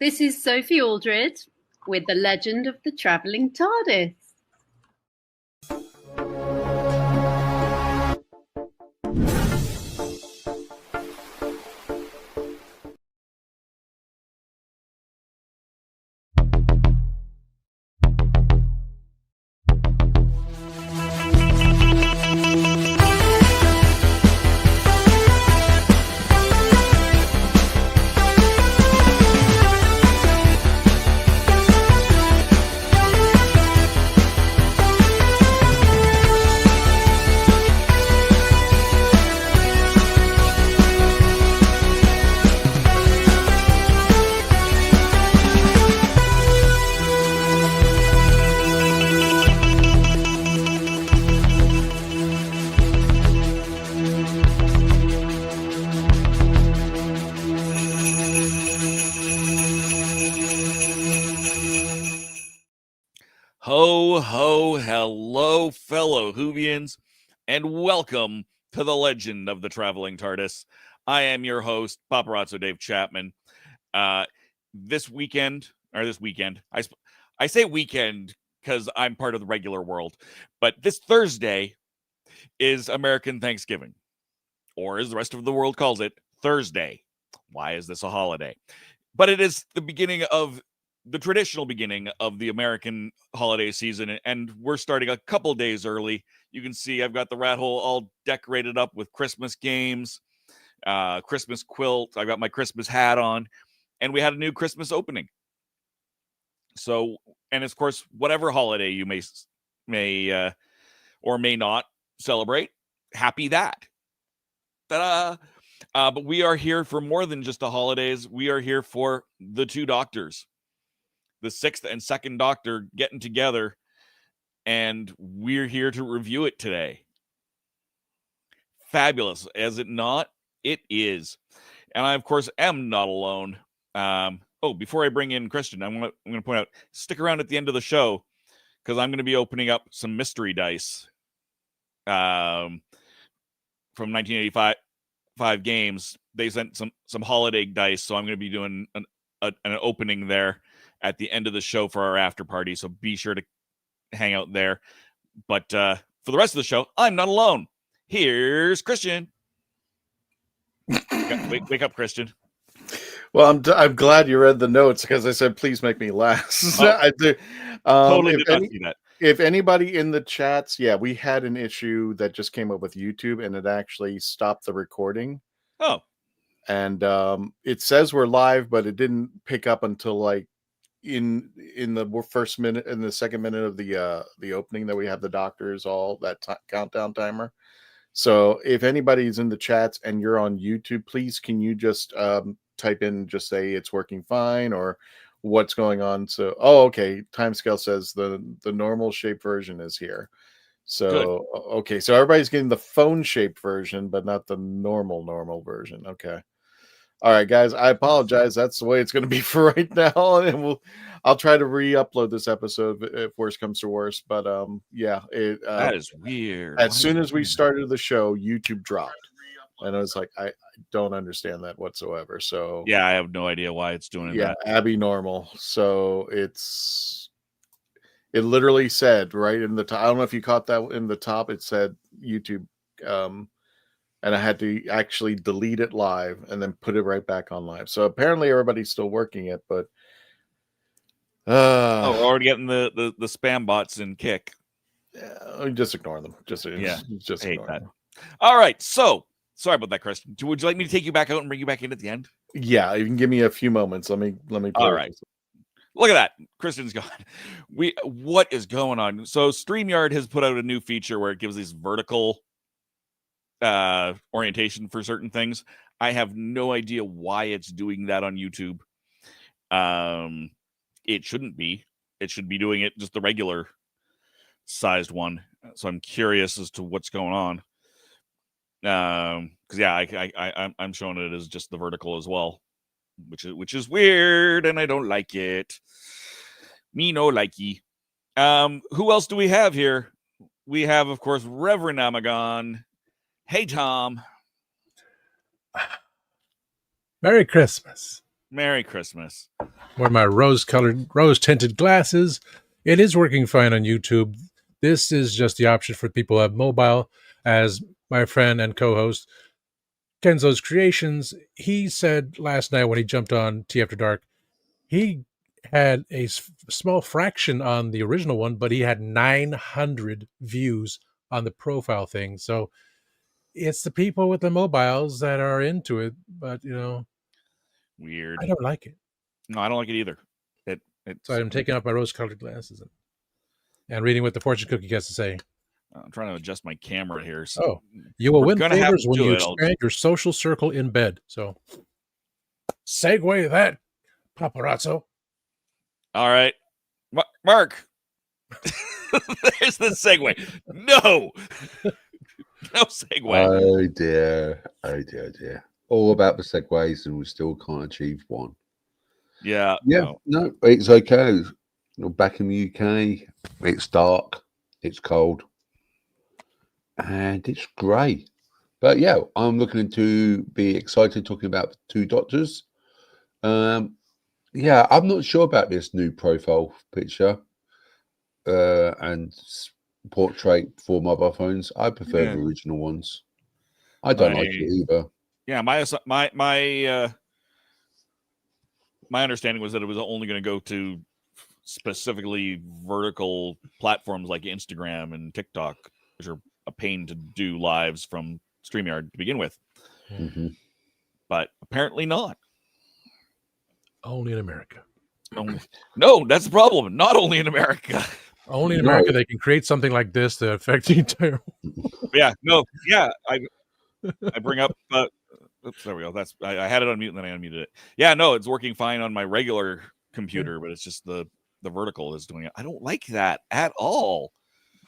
This is Sophie Aldred with The Legend of the Travelling TARDIS. Ho, ho, hello, fellow Whovians, and welcome to the Legend of the Traveling TARDIS. I am your host, Paparazzo Dave Chapman. This weekend, I say weekend because I'm part of the regular world, but this Thursday is American Thanksgiving, or as the rest of the world calls it, Thursday. Why is this a holiday? But it is the beginning of the traditional beginning of the American holiday season, and we're starting a couple days early. You can see I've got the rat hole all decorated up with Christmas games, Christmas quilt. I've got my Christmas hat on, and we had a new Christmas opening. So, and of course, whatever holiday you may or may not celebrate, happy that. Ta-da! But we are here for more than just the holidays. We are here for the two doctors. The 6th and 2nd Doctor getting together, and we're here to review it today. Fabulous, is it not? It is. And I, of course, am not alone. Before I bring in Christian, I'm going to point out, stick around at the end of the show, because I'm going to be opening up some mystery dice from 1985 games. They sent some holiday dice, so I'm going to be doing an opening there at the end of the show for our after party, so be sure to hang out there. But for the rest of the show, I'm not alone. Here's Christian. Wake up, Christian. Well, I'm glad you read the notes, because I said, please make me last. Oh, I do. Totally did not see that. If anybody in the chats, we had an issue that just came up with YouTube, and it actually stopped the recording. Oh. And it says we're live, but it didn't pick up until like in the first minute, in the second minute of the opening, that we have the doctors, all that countdown timer. So if anybody's in the chats and you're on YouTube, please can you just type in, just say it's working fine or what's going on. So okay, timescale says the normal shape version is here. So good. Okay, so everybody's getting the phone shaped version, but not the normal version. Okay. All right, guys, I apologize. That's the way it's going to be for right now, and I'll try to re-upload this episode if worse comes to worse. But that is weird. As soon as we started the show, YouTube dropped, and I was like, I don't understand that whatsoever. So yeah, I have no idea why it's doing that. Abby normal. So it literally said right in the top. I don't know if you caught that in the top. It said YouTube. And I had to actually delete it live and then put it right back on live. So apparently everybody's still working it, but we're already getting the spam bots in kick. Just ignore them. Just ignore them. All right. So sorry about that, Chris. Would you like me to take you back out and bring you back in at the end? Yeah, you can give me a few moments. Let me play. All right. Look at that. Kristen's gone. What is going on? So StreamYard has put out a new feature where it gives these vertical orientation for certain things. I have no idea why it's doing that on YouTube. It shouldn't be. It should be doing it just the regular sized one. So I'm curious as to what's going on. Because I'm showing it as just the vertical as well, which is weird, and I don't like it. Me no likey. Who else do we have here? We have, of course, Reverend Amagon. Hey, Tom. Merry Christmas. Merry Christmas. Wear my rose-tinted glasses. It is working fine on YouTube. This is just the option for people who have mobile. As my friend and co-host Kenzo's Creations, he said last night when he jumped on Tea After Dark, he had a small fraction on the original one, but he had 900 views on the profile thing. So it's the people with the mobiles that are into it, but Weird. I don't like it. No, I don't like it either. So I'm taking off my rose-colored glasses and reading what the fortune cookie has to say. I'm trying to adjust my camera here. So Oh, you will win favors when you it. expand your social circle in bed. So segue that, paparazzo. All right. Mark. There's the segue. No. No segue. Oh dear. All about the segues, and we still can't achieve one. Yeah. No, it's okay. Back in the UK, it's dark, it's cold, and it's grey. But yeah, I'm looking to be excited talking about the two doctors. Yeah, I'm not sure about this new profile picture and portrait for mobile phones. I prefer the original ones. I don't like it either. Yeah, my understanding was that it was only going to go to specifically vertical platforms like Instagram and TikTok, which are a pain to do lives from StreamYard to begin with. Mm-hmm. But apparently not. Only in America. No, that's the problem. Not only in America. Only in America they can create something like this to affect the entire world. Yeah, no, yeah. I bring up oops, there we go. That's I had it on mute and then I unmuted it. Yeah, no, it's working fine on my regular computer, but it's just the vertical is doing it. I don't like that at all.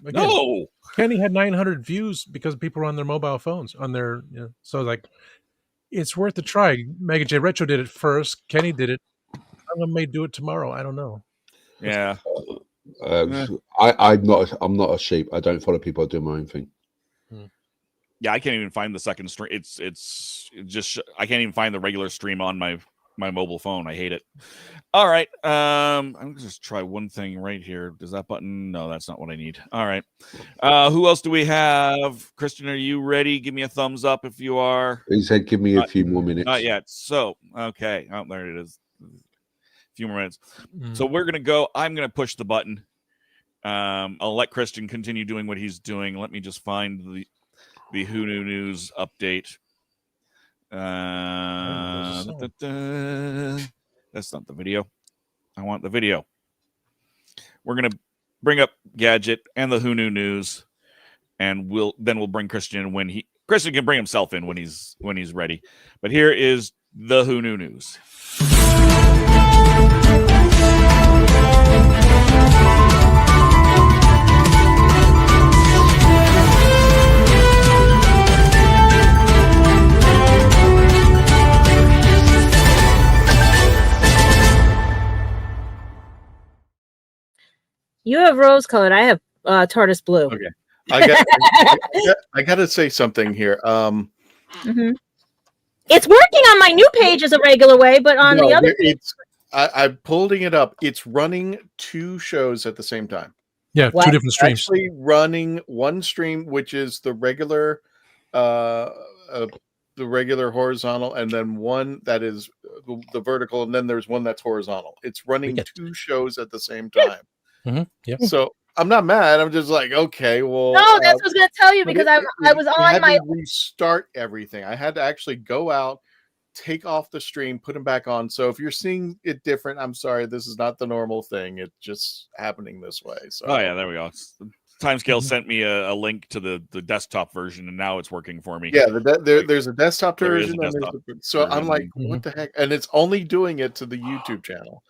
Again, no. Kenny had 900 views because people were on their mobile phones on their so like it's worth a try. Mega J Retro did it first. Kenny did it. I may do it tomorrow. I don't know. Yeah. I'm not a sheep. I don't follow people. I do my own thing. Yeah, I can't even find the second stream. It's just I can't even find the regular stream on my mobile phone. I hate it. All right. I'm gonna just try one thing right here. Does that button? No, that's not what I need. All right. Who else do we have? Christian, are you ready? Give me a thumbs up if you are. He said, "Give me a few more minutes." Not yet. So okay. Oh, there it is. A few more minutes. So we're gonna go. I'm gonna push the button. I'll let Christian continue doing what he's doing. Let me just find the Who Knew News update. That's not the video. I want the video. We're gonna bring up Gadget and the Who Knew News, and we'll bring Christian in when Christian can bring himself in when he's ready. But here is the Who Knew News. You have rose colored. I have TARDIS blue. Okay. I got to say something here. It's working on my new page as a regular way, but on the other page, I'm pulling it up. It's running two shows at the same time. Yeah, two different streams. Actually running one stream, which is the regular horizontal, and then one that is the vertical, and then there's one that's horizontal. It's running two shows at the same time. Yeah. So I'm not mad. I'm just like, okay, well. No, that's what I was going to tell you because I was on my. Restart everything. I had to actually go out, take off the stream, put them back on. So if you're seeing it different, I'm sorry. This is not the normal thing. It's just happening this way. So. Oh yeah, there we go. Timescale sent me a link to the desktop version, and now it's working for me. Yeah, there's a desktop version. So I'm like, what the heck? And it's only doing it to the YouTube channel.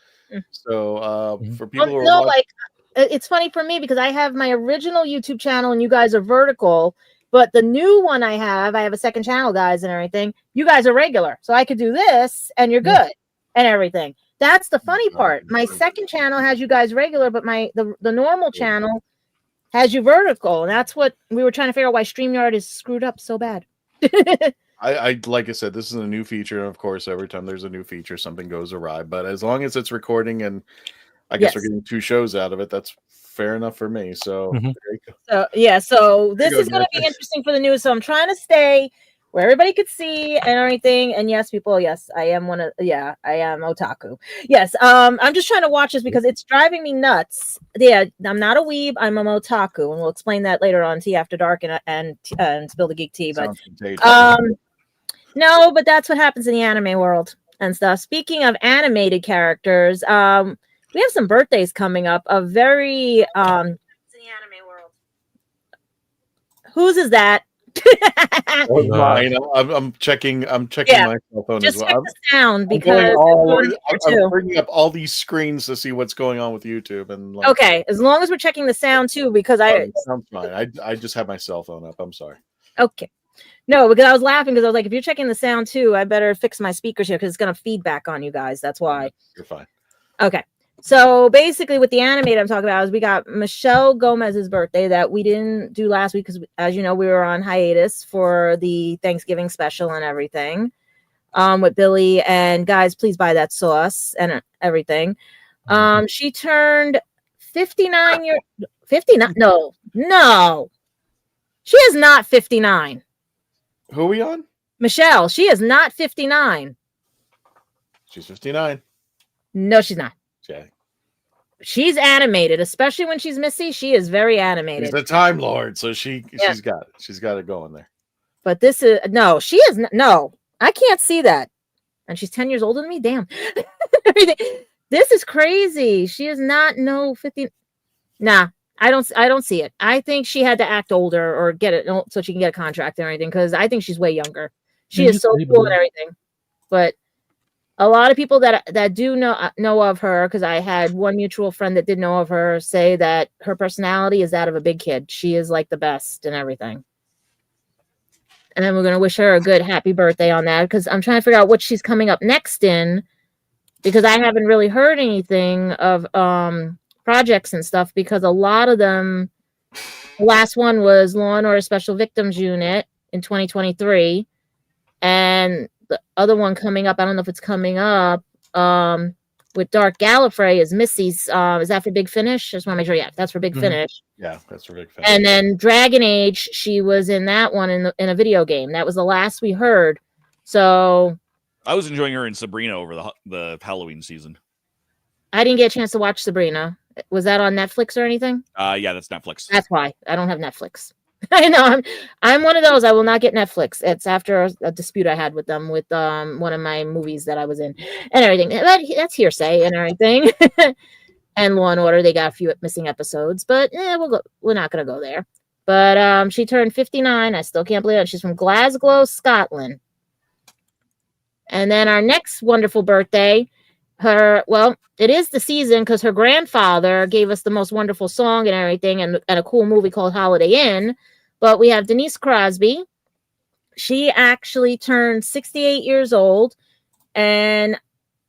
So for people who are like it's funny for me because I have my original YouTube channel and you guys are vertical, but the new one I have a second channel, guys, and everything. You guys are regular, so I could do this and you're good and everything. That's the funny part. My second channel has you guys regular, but the normal channel has you vertical, and that's what we were trying to figure out why StreamYard is screwed up so bad. I like I said, this is a new feature, and of course, every time there's a new feature, something goes awry. But as long as it's recording, and I guess we're Yes. getting 2 shows out of it, that's fair enough for me. So Mhm. there you go. So yeah, so this There you is go, going to be guys. interesting for the news. So I'm trying to stay where everybody could see and everything. And yes, people, yes, I am I am otaku. Yes, I'm just trying to watch this because it's driving me nuts. Yeah, I'm not a weeb, I'm an otaku, and we'll explain that later on Tea After Dark and Spill the Geek Tea. But Sounds contagious. no, but that's what happens in the anime world and stuff. Speaking of animated characters, we have some birthdays coming up. A very in the anime world. Whose is that? Oh, No. mine. I'm checking. I'm checking Yeah. my cell phone Just as check well. the sound I'm because going it's all. on here I'm too. bringing up all these screens to see what's going on with YouTube, and like, Okay, as long as we're checking the sound too, because sounds fine. I just have my cell phone up. I'm sorry. okay. No, because I was laughing because I was like, if you're checking the sound too, I better fix my speakers here because it's gonna feedback on you guys. That's why. You're fine. Okay. So basically, with the animated I'm talking about is we got Michelle Gomez's birthday that we didn't do last week because, as you know, we were on hiatus for the Thanksgiving special and everything. With Billy and guys, please buy that sauce and everything. She turned 59 years. 59? No, she is not 59. Who are we on? Michelle, she is not 59. She's 59. No, she's not. Okay. She's animated, especially when she's Missy. She is very animated. She's a Time Lord, so she's got it. She's got it going there. But this is no, she is no. I can't see that. And she's 10 years older than me. Damn. This is crazy. She is not 50. Nah, I don't see it. I think she had to act older or get it so she can get a contract or anything because I think she's way younger. She is so cool and everything. But a lot of people that do know of her, because I had one mutual friend that did know of her, say that her personality is that of a big kid. She is like the best and everything. And then we're going to wish her a good happy birthday on that because I'm trying to figure out what she's coming up next in because I haven't really heard anything of projects and stuff because a lot of them, the last one was Law and Order Special Victims Unit in 2023. And the other one coming up, I don't know if it's coming up, with Dark Gallifrey is Missy's. Is that for Big Finish? Just want to make sure. Yeah, that's for Big Finish. Yeah, that's for Big Finish. And then Dragon Age, she was in that one in a video game. That was the last we heard. So I was enjoying her in Sabrina over the Halloween season. I didn't get a chance to watch Sabrina. Was that on Netflix or anything? Yeah, that's Netflix. That's why I don't have Netflix. I know I'm one of those. I will not get Netflix. It's after a dispute I had with them with one of my movies that I was in and everything. That's hearsay and everything. And Law and Order, they got a few missing episodes, but we're not gonna go there. But she turned 59. I still can't believe it. She's from Glasgow, Scotland. And then our next wonderful birthday, it is the season because her grandfather gave us the most wonderful song and everything and a cool movie called Holiday Inn. But we have Denise Crosby. She actually turned 68 years old. And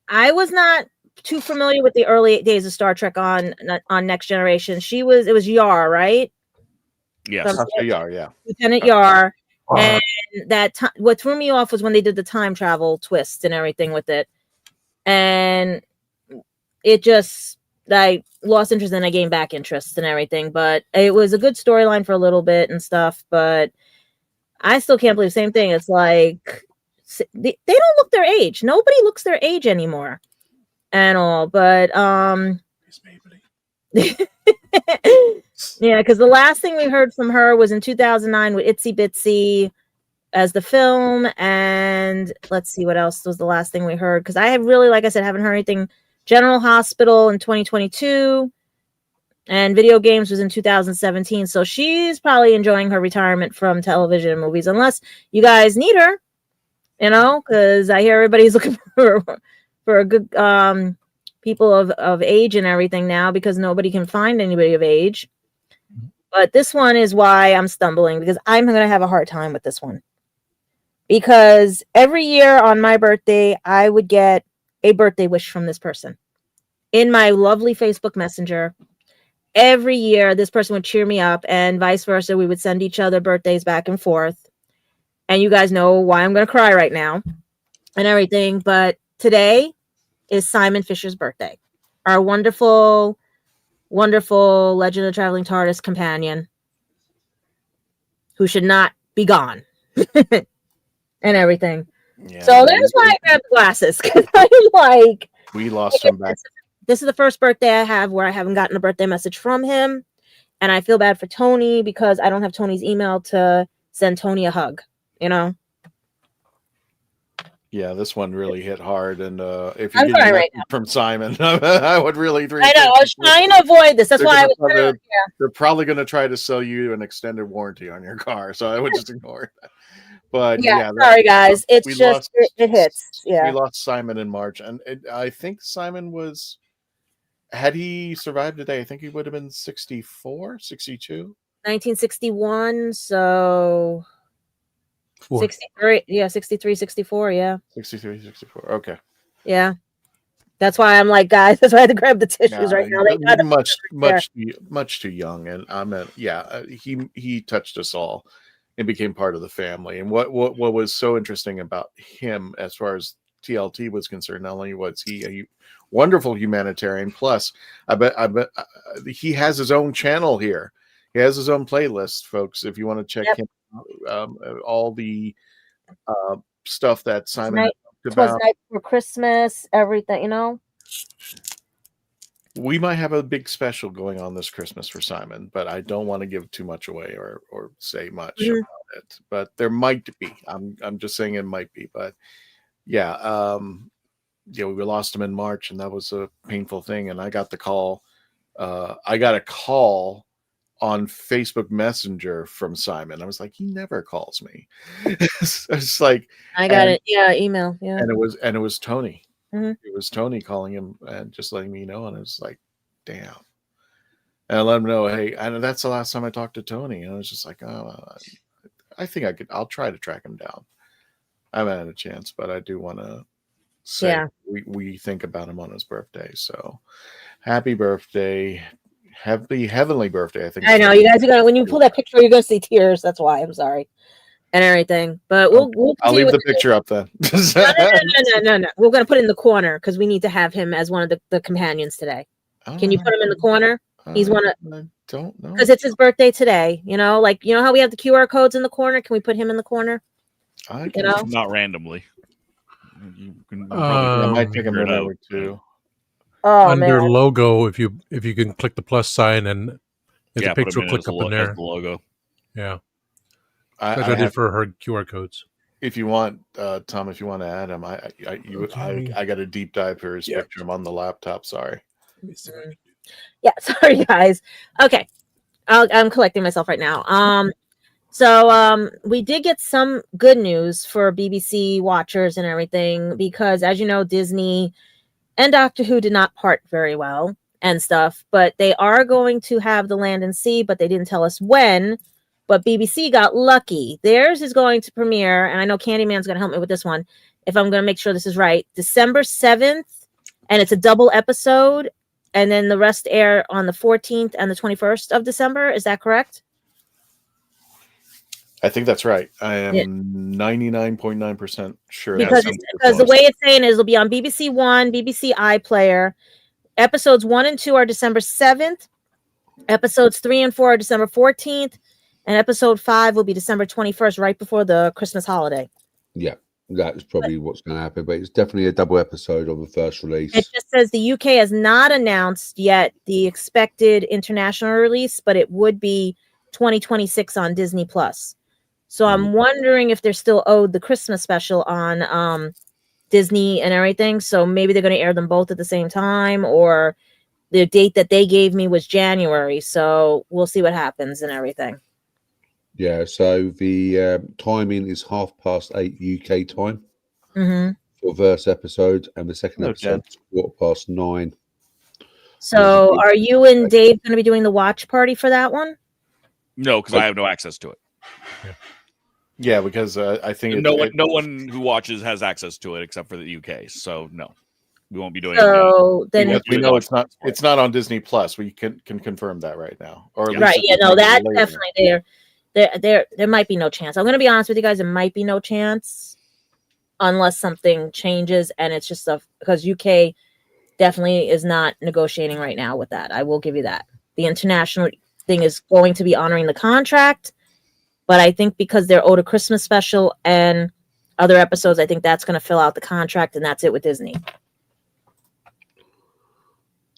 I was not too familiar with the early days of Star Trek on Next Generation. It was Yar, right? Yes. Yar, yeah. Lieutenant Yar. And what threw me off was when they did the time travel twist and everything with it. And it just, I lost interest and I gained back interest and everything. But it was a good storyline for a little bit and stuff. But I still can't believe the same thing. It's like, they don't look their age. Nobody looks their age anymore and all. But, yeah, because the last thing we heard from her was in 2009 with Itsy Bitsy as the film, and let's see what else was the last thing we heard, because I have really, like I said, haven't heard anything. General Hospital in 2022, and Video Games was in 2017, so she's probably enjoying her retirement from television and movies, unless you guys need her, because I hear everybody's looking for a good people of age and everything now, because nobody can find anybody of age. But this one is why I'm stumbling, because I'm going to have a hard time with this one. Because every year on my birthday, I would get a birthday wish from this person in my lovely Facebook Messenger. Every year, this person would cheer me up, and vice versa. We would send each other birthdays back and forth. and you guys know why I'm going to cry right now and everything. But today is Simon Fisher's birthday, our wonderful, wonderful Legend of the Traveling TARDIS companion who should not be gone and everything. Yeah, So that's why I grabbed the glasses, because I'm like, we lost him back. this is the first birthday I have where I haven't gotten a birthday message from him. And I feel bad for Tony because I don't have Tony's email to send Tony a hug, you know? Yeah, this one really hit hard. And if you I'm get crying a right message from Simon, I would really I know, I was trying to avoid this. That's They're why I gonna was try to- yeah. They're probably going to try to sell you an extended warranty on your car, so I would just ignore it. But Yeah, yeah, sorry guys. It's we just lost- it hits. Yeah. we lost Simon in March, and I think Simon was, had he survived today, I think he would have been 64, 62. 1961, so 4. 63, yeah, 63, 64, yeah. 63, 64. Okay. Yeah. That's why I'm like, guys, that's why I had to grab the tissues right now. They got much too young, and he touched us all and became part of the family. And what was so interesting about him, as far as TLT was concerned, not only was he a wonderful humanitarian, plus I bet he has his own channel here. He has his own playlist, folks. If you want to check him out, all the stuff that Simon talked Twas about. Night for Christmas, everything, you know. We might have a big special going on this Christmas for Simon, but I don't want to give too much away or say much about it. But there might be. I'm just saying it might be. But yeah, we lost him in March, and that was a painful thing. And I got the call. I got a call on Facebook Messenger from Simon. I was like, he never calls me. It's like I got it. Yeah, email. Yeah. And it was Tony. Mhm. It was Tony calling him and just letting me know. And it was like, damn. And I let him know, hey, and that's the last time I talked to Tony. And I was just like, oh, I think I'll try to track him down. I haven't had a chance, but I do want to say we think about him on his birthday. So happy birthday. Happy heavenly birthday. I think I know you guys are gonna, when you pull that picture, you're gonna see tears. That's why I'm sorry. And everything. But we'll I'll leave the picture up then. No. We're gonna put it in the corner because we need to have him as one of the companions today. Can you put him in the corner? He's one of, I don't know. because it's his birthday today. You know, like, you know how we have the QR codes in the corner? Can we put him in the corner? You know? Not randomly. You can I might take a figure it minute out. or two. Oh Under man. logo, if you can click the plus sign and the put picture him will as click the up in as there. the logo. Yeah, I that's what I did have, for her QR codes. if you want, Tom, if you want to add him, Okay. I got a deep dive for his Yeah. picture. I'm on the laptop. Sorry. Let me see if I can- Yeah, sorry guys. Okay. I'm collecting myself right now. So we did get some good news for BBC watchers and everything, because as you know, Disney and Doctor Who did not part very well and stuff, but they are going to have the Land and Sea, but they didn't tell us when. But BBC got lucky. Theirs is going to premiere, and I know Candyman's going to help me with this one, if I'm going to make sure this is right, December 7th, and it's a double episode, and then the rest air on the 14th and the 21st of December. Is that correct? I think that's right. I am Yeah. 99.9% sure. Because that's because the way it's saying is it'll be on BBC One, BBC iPlayer. Episodes 1 and 2 are December 7th. Episodes 3 and 4 are December 14th. And episode 5 will be December 21st, right before the Christmas holiday. Yeah, that's probably what's going to happen. But it's definitely a double episode of the first release. It just says the UK has not announced yet the expected international release, but it would be 2026 on Disney Plus. So I'm wondering if they're still owed the Christmas special on Disney and everything. So maybe they're going to air them both at the same time, or the date that they gave me was January. So we'll see what happens and everything. Yeah, so the timing is 8:30 UK time Mm-hmm. for first episode, and the second Hello, episode is 9:15. So are you and Dave going to be doing the watch party for that one? No, because I have no access to it. Yeah, because I think No one who watches has access to it except for the UK. So no, we won't be doing it. So then, Because we know it's not on Disney Plus. We can confirm that right now. Or at least right? it's Yeah, no, not that's later. definitely there. there might be no chance. I'm going to be honest with you guys. There might be no chance unless something changes, and it's just because UK definitely is not negotiating right now with that. I will give you that. The international thing is going to be honoring the contract, but I think because they're owed a Christmas special and other episodes, I think that's going to fill out the contract, and that's it with Disney.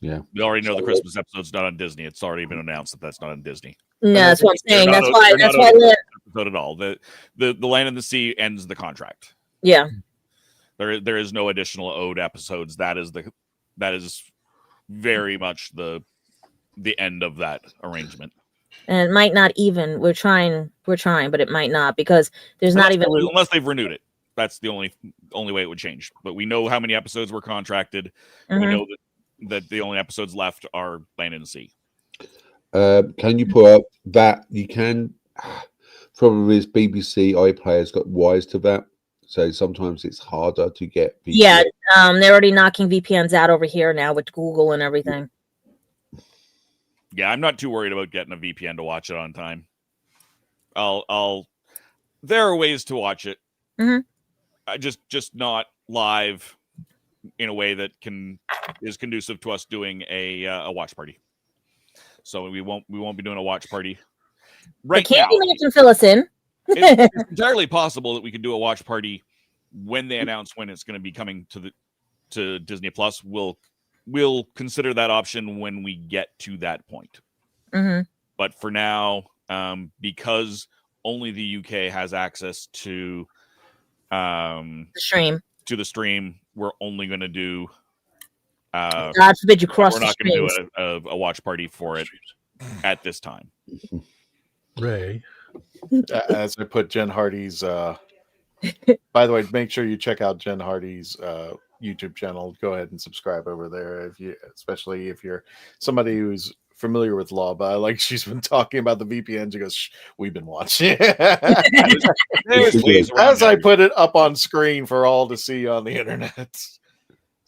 Yeah, we already know the Christmas episode's not on Disney. It's already been announced that that's not on Disney. No, that's what I'm saying. That's why. Episode at all. The Land and the Sea ends the contract. Yeah. There is no additional owed episodes. That is very much the end of that arrangement. And it might not even. We're trying, but it might not because there's not even unless they've renewed it. That's the only way it would change. But we know how many episodes were contracted. Mm-hmm. We know that the only episodes left are Land and the Sea. Can you put up that? You can. Probably is BBC iPlayer's got wise to that, so sometimes it's harder to get. VPN. Yeah, they're already knocking VPNs out over here now with Google and everything. Yeah, I'm not too worried about getting a VPN to watch it on time. There are ways to watch it. Mm-hmm. Just not live in a way that is conducive to us doing a watch party. So we won't be doing a watch party right now. Candy Man can fill us in. It's entirely possible that we could do a watch party when they announce when it's going to be coming to Disney Plus. We'll consider that option when we get to that point. Mm-hmm. But for now, because only the UK has access to the stream, we're only going to do. God forbid you cross. We're not going to do a watch party for it at this time. Ray, as I put Jen Hardy's. By the way, make sure you check out Jen Hardy's YouTube channel. Go ahead and subscribe over there, especially if you're somebody who's familiar with law. But like she's been talking about the VPN. She goes, "We've been watching." As I put it up on screen for all to see on the internet.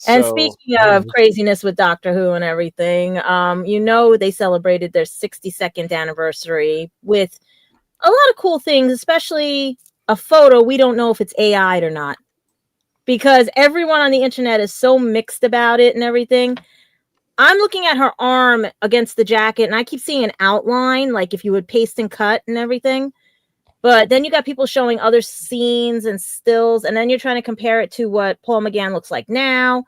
And speaking of craziness with Doctor Who and everything, they celebrated their 62nd anniversary with a lot of cool things, especially a photo. We don't know if it's AI'd or not because everyone on the internet is so mixed about it and everything. I'm looking at her arm against the jacket and I keep seeing an outline, like if you would paste and cut and everything. But then you got people showing other scenes and stills, and then you're trying to compare it to what Paul McGann looks like now.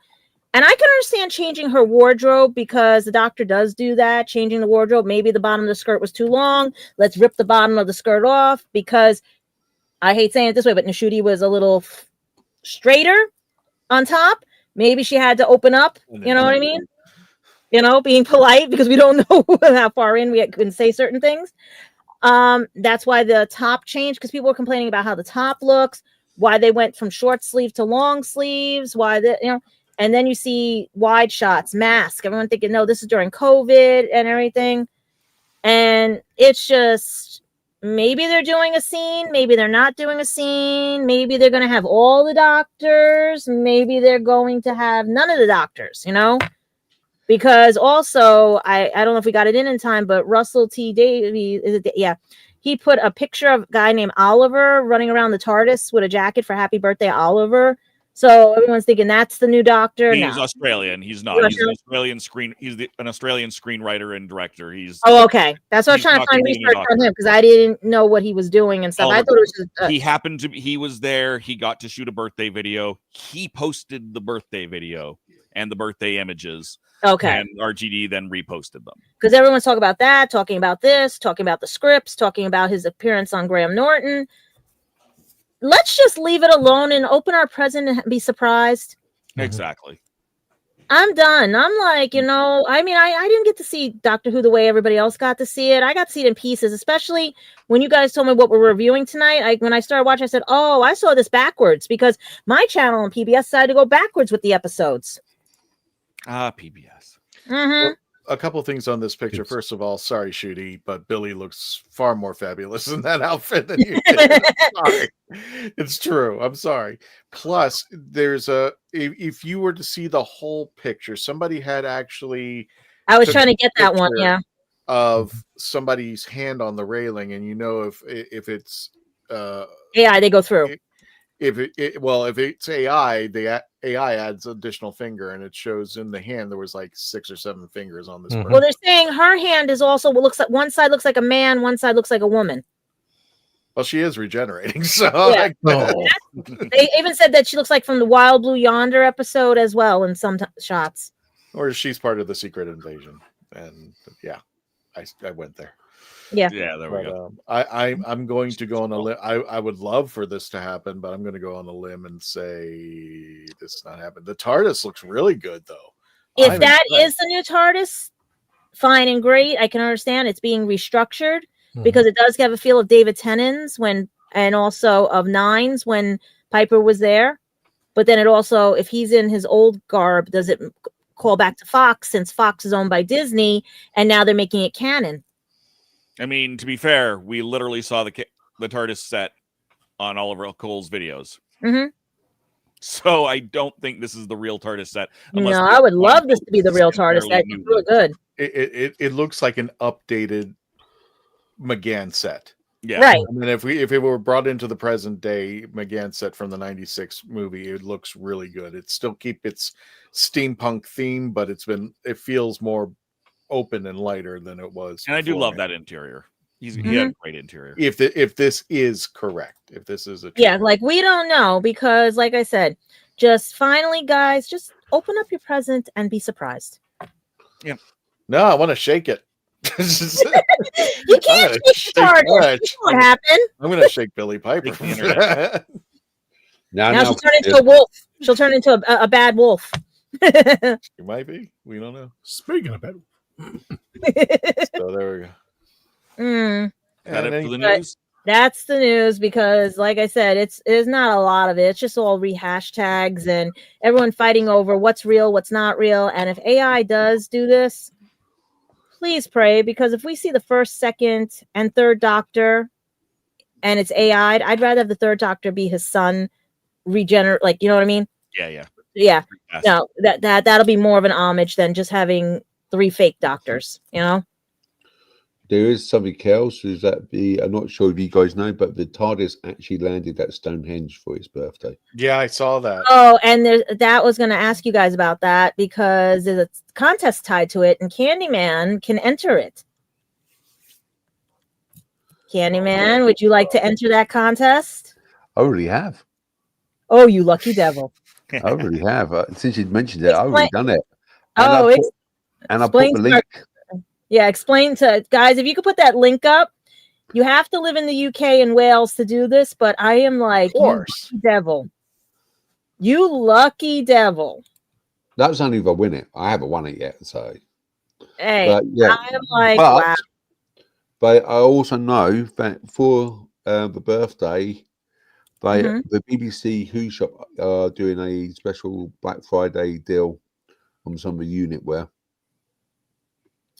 And I can understand changing her wardrobe because the Doctor does do that, changing the wardrobe. Maybe the bottom of the skirt was too long. Let's rip the bottom of the skirt off because I hate saying it this way, but Nashuti was a little straighter on top. Maybe she had to open up. You know what I mean? Being polite because we don't know how far in we couldn't say certain things. That's why the top changed because people were complaining about how the top looks, why they went from short sleeve to long sleeves, and then you see wide shots, mask, everyone thinking, no, this is during COVID and everything. And it's just, maybe they're doing a scene, maybe they're not doing a scene, maybe they're going to have all the doctors, maybe they're going to have none of the doctors, Because also, I don't know if we got it in time, but Russell T. Davies, he put a picture of a guy named Oliver running around the TARDIS with a jacket for Happy Birthday, Oliver. So everyone's thinking that's the new Doctor. He's Australian. He's not. He's an Australian an Australian screenwriter and director. Okay. That's what I was trying to find research on him because I didn't know what he was doing and stuff. I thought it was just. He was there. He got to shoot a birthday video. He posted the birthday video and the birthday images. Okay. And RGD then reposted them. Because everyone's talking about that, talking about this, talking about the scripts, talking about his appearance on Graham Norton. Let's just leave it alone and open our present and be surprised. Exactly. I'm done. I'm like, I didn't get to see Doctor Who the way everybody else got to see it. I got to see it in pieces, especially when you guys told me what we're reviewing tonight. When I started watching, I said, oh, I saw this backwards because my channel on PBS decided to go backwards with the episodes. PBS. Mm-hmm. Well, a couple things on this picture. First of all, sorry, Shooty, but Billy looks far more fabulous in that outfit than you did. Sorry. It's true. I'm sorry. Plus, if you were to see the whole picture, somebody had actually. I was trying to get that one, yeah. of somebody's hand on the railing, and you know if it's AI, they go through. if it's AI, the AI adds additional finger, and it shows in the hand there was like 6 or 7 fingers on this. Well, they're saying her hand is also what looks like one side looks like a man, one side looks like a woman. Well, she is regenerating, so Yeah. They even said that she looks like from the Wild Blue Yonder episode as well in some shots. Or she's part of the Secret Invasion, and yeah, I went there. Yeah, there we go. I'm going to go on a limb. I would love for this to happen, but I'm going to go on a limb and say this is not happening. The TARDIS looks really good, though. If that is the new TARDIS, fine and great. I can understand it's being restructured because it does have a feel of David Tennant's and also of Nine's when Piper was there. But then it also, if he's in his old garb, does it call back to Fox since Fox is owned by Disney and now they're making it canon? I mean, to be fair, we literally saw the TARDIS set on Oliver Cole's videos. So I don't think this is the real TARDIS set. No, I would love this to be the real TARDIS set. It's really good. It looks like an updated McGann set. Yeah. Right. I mean, if it were brought into the present day McGann set from the 96 movie, it looks really good. It still keep its steampunk theme, but it feels more open and lighter than it was. And I do love that interior. He had a great interior. If this is correct, if this is a like we don't know because, like I said, just finally, guys, just open up your present and be surprised. Yeah. No, I want to shake it. You can't shake TARDIS. What happened? I'm going to shake Billy Piper. Now she'll turn into a wolf. She'll turn into a bad wolf. It might be. We don't know. Speaking of bad wolf. So there we go. Is that it for the news? That's the news because, like I said, it's not a lot of it. It's just all rehashtags and everyone fighting over what's real, what's not real. And if AI does do this, please pray, because if we see the first, second, and third Doctor and it's AI'd, I'd rather have the third Doctor be his son, regenerate, like, you know what I mean? Yeah. No, that'll be more of an homage than just having 3 fake doctors, you know? There is something else. Is that I'm not sure if you guys know, but the TARDIS actually landed at Stonehenge for his birthday. Yeah, I saw that. Oh, and that was going to ask you guys about that because there's a contest tied to it, and Candyman can enter it. Candyman, would you like to enter that contest? I already have. Oh, you lucky devil! I already have. Since you'd mentioned it, I've already done it. And I put the link. Yeah, explain to guys, if you could put that link up. You have to live in the UK and Wales to do this, but I am like, you lucky devil. You lucky devil. That's only if I win it. I haven't won it yet, so. Hey, but, yeah. I'm like, wow. But I also know that for the birthday, the BBC Who Shop are doing a special Black Friday deal on some of the unit wear.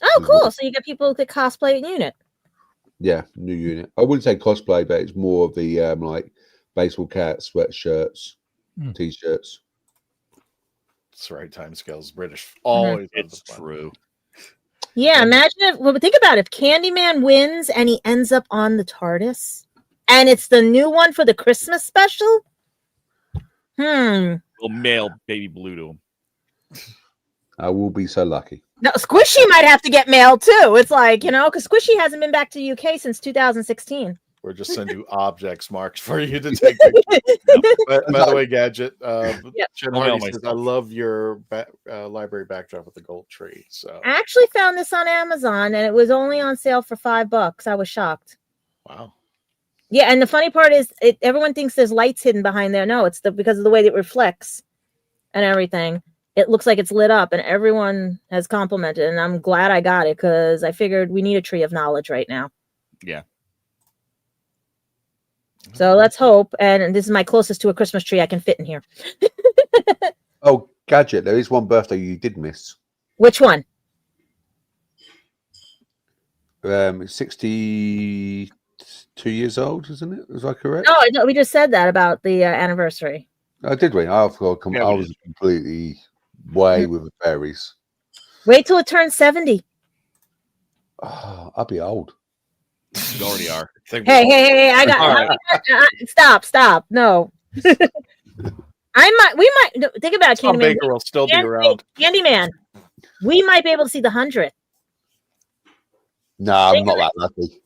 Oh, cool. So you get people who could cosplay a unit. Yeah, new unit. I wouldn't say cosplay, but it's more of the like baseball caps, sweatshirts, t-shirts. That's right. Time scales, British. Always. It's true. Yeah, imagine think about it. If Candyman wins and he ends up on the TARDIS, and it's the new one for the Christmas special. We'll mail Baby Blue to him. I will be so lucky. No, Squishy might have to get mail too. It's like, because Squishy hasn't been back to the UK since 2016. We'll just send you objects marked for you to take pictures. By the way, Gadget, Jen Hardy says, I love your library backdrop with the gold tree. So I actually found this on Amazon and it was only on sale for $5. I was shocked. Wow. Yeah, and the funny part is everyone thinks there's lights hidden behind there. No, it's because of the way that it reflects and everything. It looks like it's lit up and everyone has complimented, and I'm glad I got it because I figured we need a tree of knowledge right now. Yeah. So let's hope. And this is my closest to a Christmas tree I can fit in here. Oh, Gadget, there is one birthday you did miss. Which one? 62 years old, isn't it? Is that correct? No, we just said that about the anniversary. Oh, did we? I was completely way with the fairies. Wait till it turns 70. I'll be old. You already are. Hey! I got. All right. Stop! No. We might think about it, Tom Candyman. Baker will still be around. Candyman. We might be able to see the 100th. No, I'm not that lucky.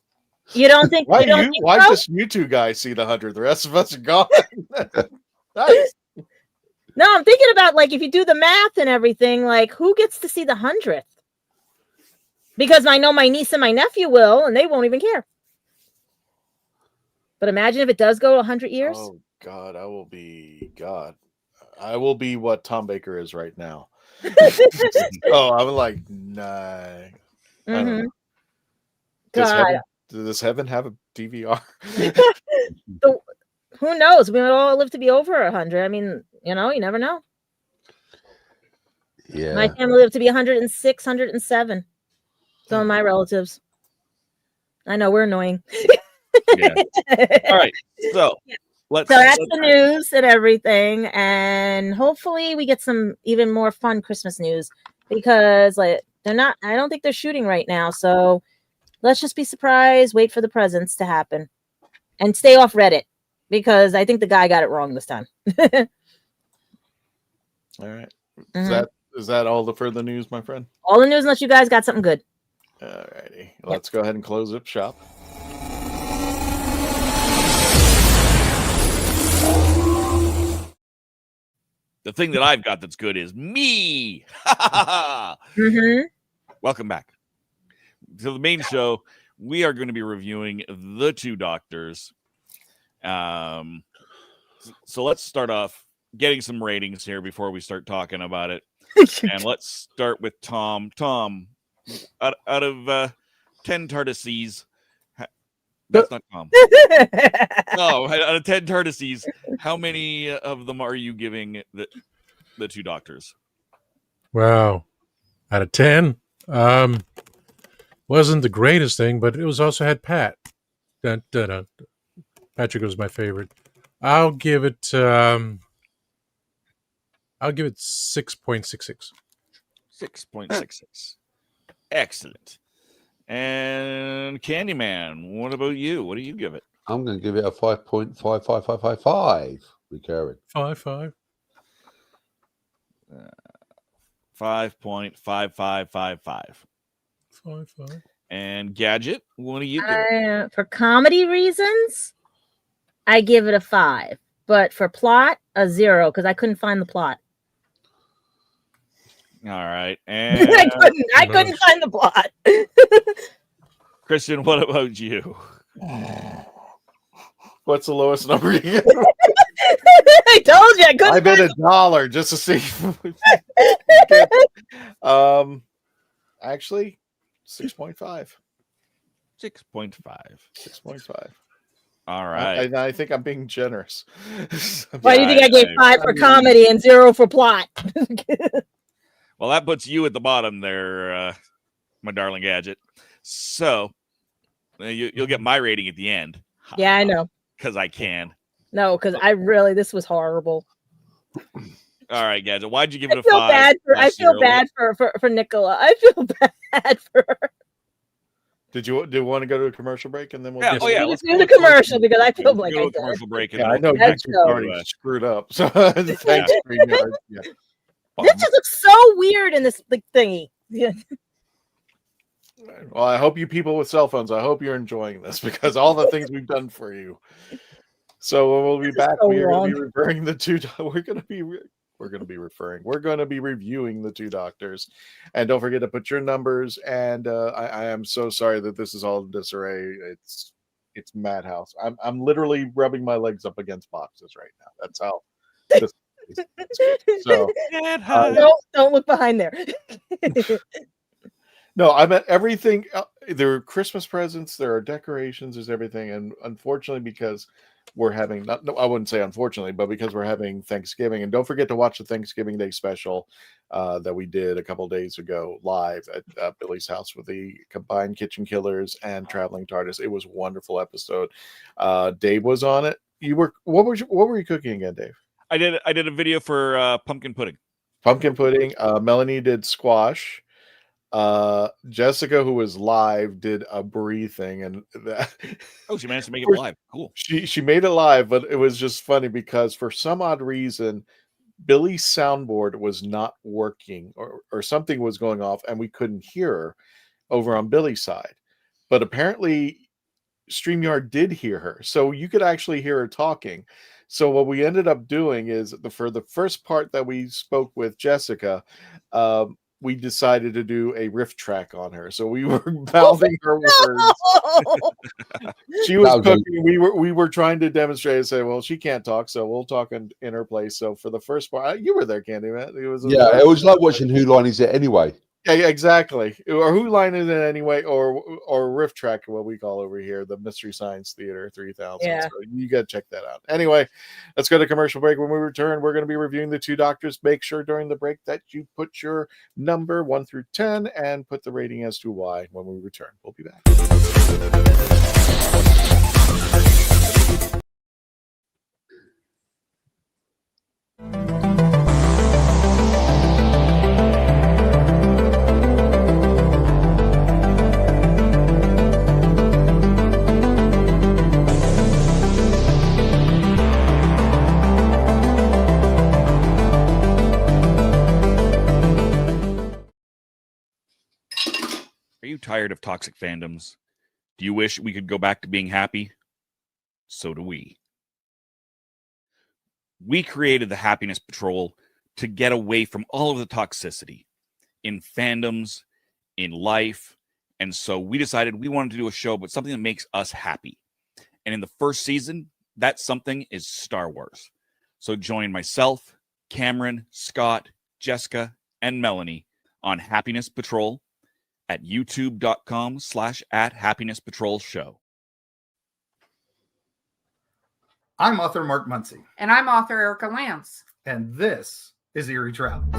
You don't think? Why you don't think why so? just you two guys see the 100? The rest of us are gone. Nice. No, I'm thinking about like if you do the math and everything, like who gets to see the 100th? Because I know my niece and my nephew will, and they won't even care. But imagine if it does go 100 years. Oh God, I will be God. I will be what Tom Baker is right now. I'm like, nah. I don't Mhm. know. God, Does heaven have a DVR? who knows? We might all live to be over 100. I mean, you never know. Yeah. My family lived to be 106, 107. Some of my relatives. I know we're annoying. Yeah. All right. So let's. So that's the news and everything, and hopefully we get some even more fun Christmas news because like they're not. I don't think they're shooting right now. So let's just be surprised. Wait for the presents to happen, and stay off Reddit because I think the guy got it wrong this time. All right. Mhm. Is that all the further news, my friend? All the news unless you guys got something good. All righty. Let's go ahead and close up shop. The thing that I've got that's good is me. Mm-hmm. Welcome back to the main show. We are going to be reviewing The Two Doctors. So let's start off getting some ratings here before we start talking about it. And let's start with Tom. Tom, out of 10 TARDISes, that's not Tom. No, out of 10 TARDISes, how many of them are you giving the Two Doctors? Wow. Out of 10, wasn't the greatest thing, but it was also had Pat. Dun, dun, dun. Patrick was my favorite. I'll give it 6.66. 6.66. Excellent. And Candyman, what about you? What do you give it? I'm going to give it a 5.55555 recurring. 5.5. 5.5555. 5.5. And Gadget, what do you give it? For comedy reasons, I give it a 5. But for plot, a 0 because I couldn't find the plot. All right. And I couldn't find the plot. Christian, what about you? What's the lowest number you get? I told you I couldn't. I bet $1 just to see. Actually, 6.5. 6.5. 6.5. All right. I think I'm being generous. Why do you think I gave 5 for comedy and 0 for plot? Well, that puts you at the bottom there, my darling Gadget. So you'll get my rating at the end. Yeah, I know. Because I can. No, because this was horrible. All right, Gadget. Why'd you give it a 5? I feel bad for Nicola. I feel bad for her. Do you want to go to a commercial break and then we'll let's do the commercial because I feel like I did. Commercial break. Yeah, I know YouTube's already screwed up. So thanks, StreamYard. Yeah. This just looks so weird in this thingy. Yeah. Well, I hope you people with cell phones, I hope you're enjoying this because all the things we've done for you. So we'll be back. So we're going wrong. to be reviewing the two. We're going to be reviewing the Two Doctors, and don't forget to put your numbers. And I am so sorry that this is all in disarray. It's madhouse. I'm literally rubbing my legs up against boxes right now. That's how. This is. So Don't look behind there. no, I meant everything. There are Christmas presents, there are decorations, there's everything, and unfortunately, because we're having I wouldn't say unfortunately, but because we're having Thanksgiving, and don't forget to watch the Thanksgiving Day special that we did a couple days ago live at Billy's house with the combined Kitchen Killers and Traveling TARDIS. It was a wonderful episode. Dave was on it. What were you cooking again, Dave? I did a video for pumpkin pudding. Pumpkin pudding. Melanie did squash. Jessica, who was live, did a breathing, and that Oh, she managed to make it live. Cool. she made it live, but it was just funny because for some odd reason, Billy's soundboard was not working, or something was going off, and we couldn't hear her over on Billy's side. But apparently, StreamYard did hear her, so you could actually hear her talking. So what we ended up doing is, for the first part that we spoke with Jessica, we decided to do a riff track on her. So we were mouthing her words. She was cooking. We were trying to demonstrate and say, well, she can't talk, so we'll talk in her place. So for the first part, you were there, Candyman. It was like watching Who Line Is It Anyway. Yeah, exactly. Or Who Line Is It Anyway, or riff track, what we call over here, the Mystery Science Theater 3000. Yeah. So you got to check that out. Anyway, let's go to commercial break. When we return, we're going to be reviewing the two doctors. Make sure during the break that you put your number 1 through 10 and put the rating as to why when we return. We'll be back. Are you tired of toxic fandoms? Do you wish we could go back to being happy? So do we. We created the Happiness Patrol to get away from all of the toxicity in fandoms, in life, and so we decided we wanted to do a show about something that makes us happy. And in the first season, that something is Star Wars. So join myself, Cameron, Scott, Jessica, and Melanie on Happiness Patrol at youtube.com/@happinesspatrolshow. I'm author Mark Muncy. And I'm author Erica Lance. And this is Eerie Travels.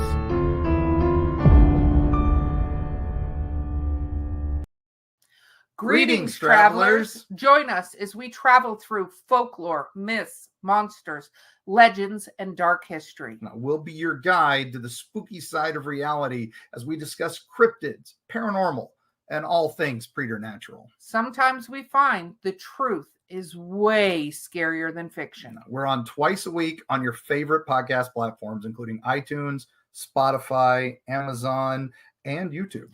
Greetings, travelers. Join us as we travel through folklore, myths, monsters, legends, and dark history. Now, we'll be your guide to the spooky side of reality as we discuss cryptids, paranormal, and all things preternatural. Sometimes we find the truth is way scarier than fiction. We're on twice a week on your favorite podcast platforms, including iTunes, Spotify, Amazon, and YouTube.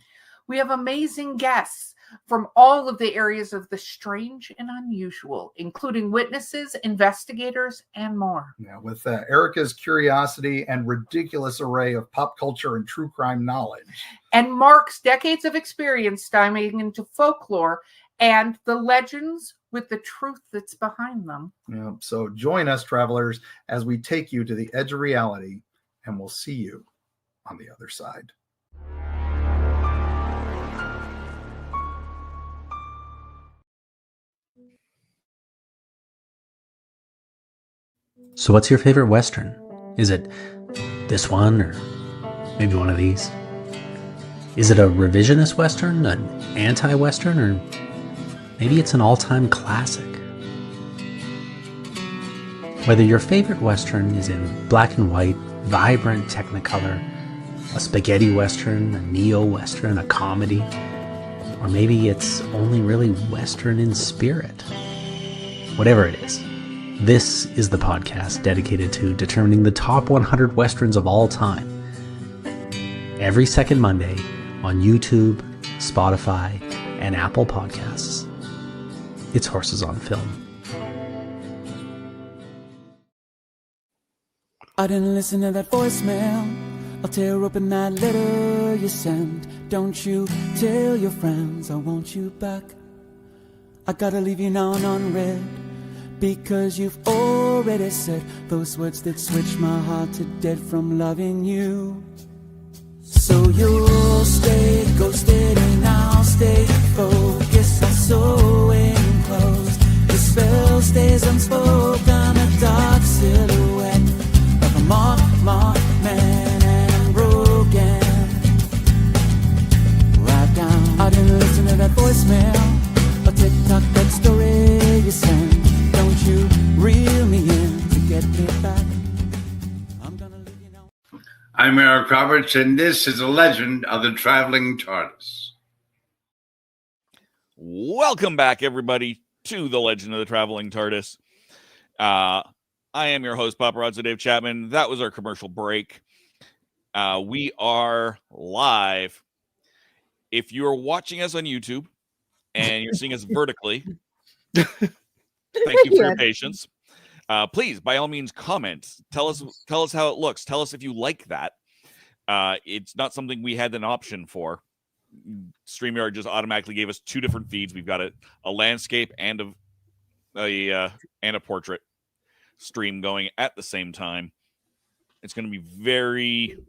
We have amazing guests from all of the areas of the strange and unusual, including witnesses, investigators, and more. Now, with Erica's curiosity and ridiculous array of pop culture and true crime knowledge. And Mark's decades of experience diving into folklore and the legends with the truth that's behind them. Yeah, so join us, travelers, as we take you to the edge of reality, and we'll see you on the other side. So what's your favorite Western? Is it this one or maybe one of these? Is it a revisionist Western, an anti-Western, or maybe it's an all-time classic? Whether your favorite Western is in black and white, vibrant Technicolor, a spaghetti Western, a neo-Western, a comedy, or maybe it's only really Western in spirit. Whatever it is, this is the podcast dedicated to determining the top 100 Westerns of all time. Every second Monday on YouTube, Spotify, and Apple Podcasts. It's Horses on Film. I didn't listen to that voicemail. I'll tear open that letter you sent. Don't you tell your friends I want you back. I gotta leave you now unread, because you've already said those words that switch my heart to dead from loving you. So you'll stay ghosted and I'll stay focused on sewing clothes. The spell stays unspoken, a dark silhouette of a mock man and broken. Right down, I didn't listen to that voicemail or TikTok that story you sent. Don't you reel me in to get me back. I'm gonna leave you now. I'm Eric Roberts, and this is a legend of the traveling TARDIS. Welcome back, everybody, to the Legend of the Traveling TARDIS. I am your host, Paparazzo Dave Chapman. That was our commercial break. We are live. If you're watching us on YouTube and you're seeing us vertically, thank you for your patience. Please, by all means, comment. Tell us how it looks. Tell us if you like that. It's not something we had an option for. StreamYard just automatically gave us two different feeds. We've got a landscape and a portrait stream going at the same time. It's going to be very,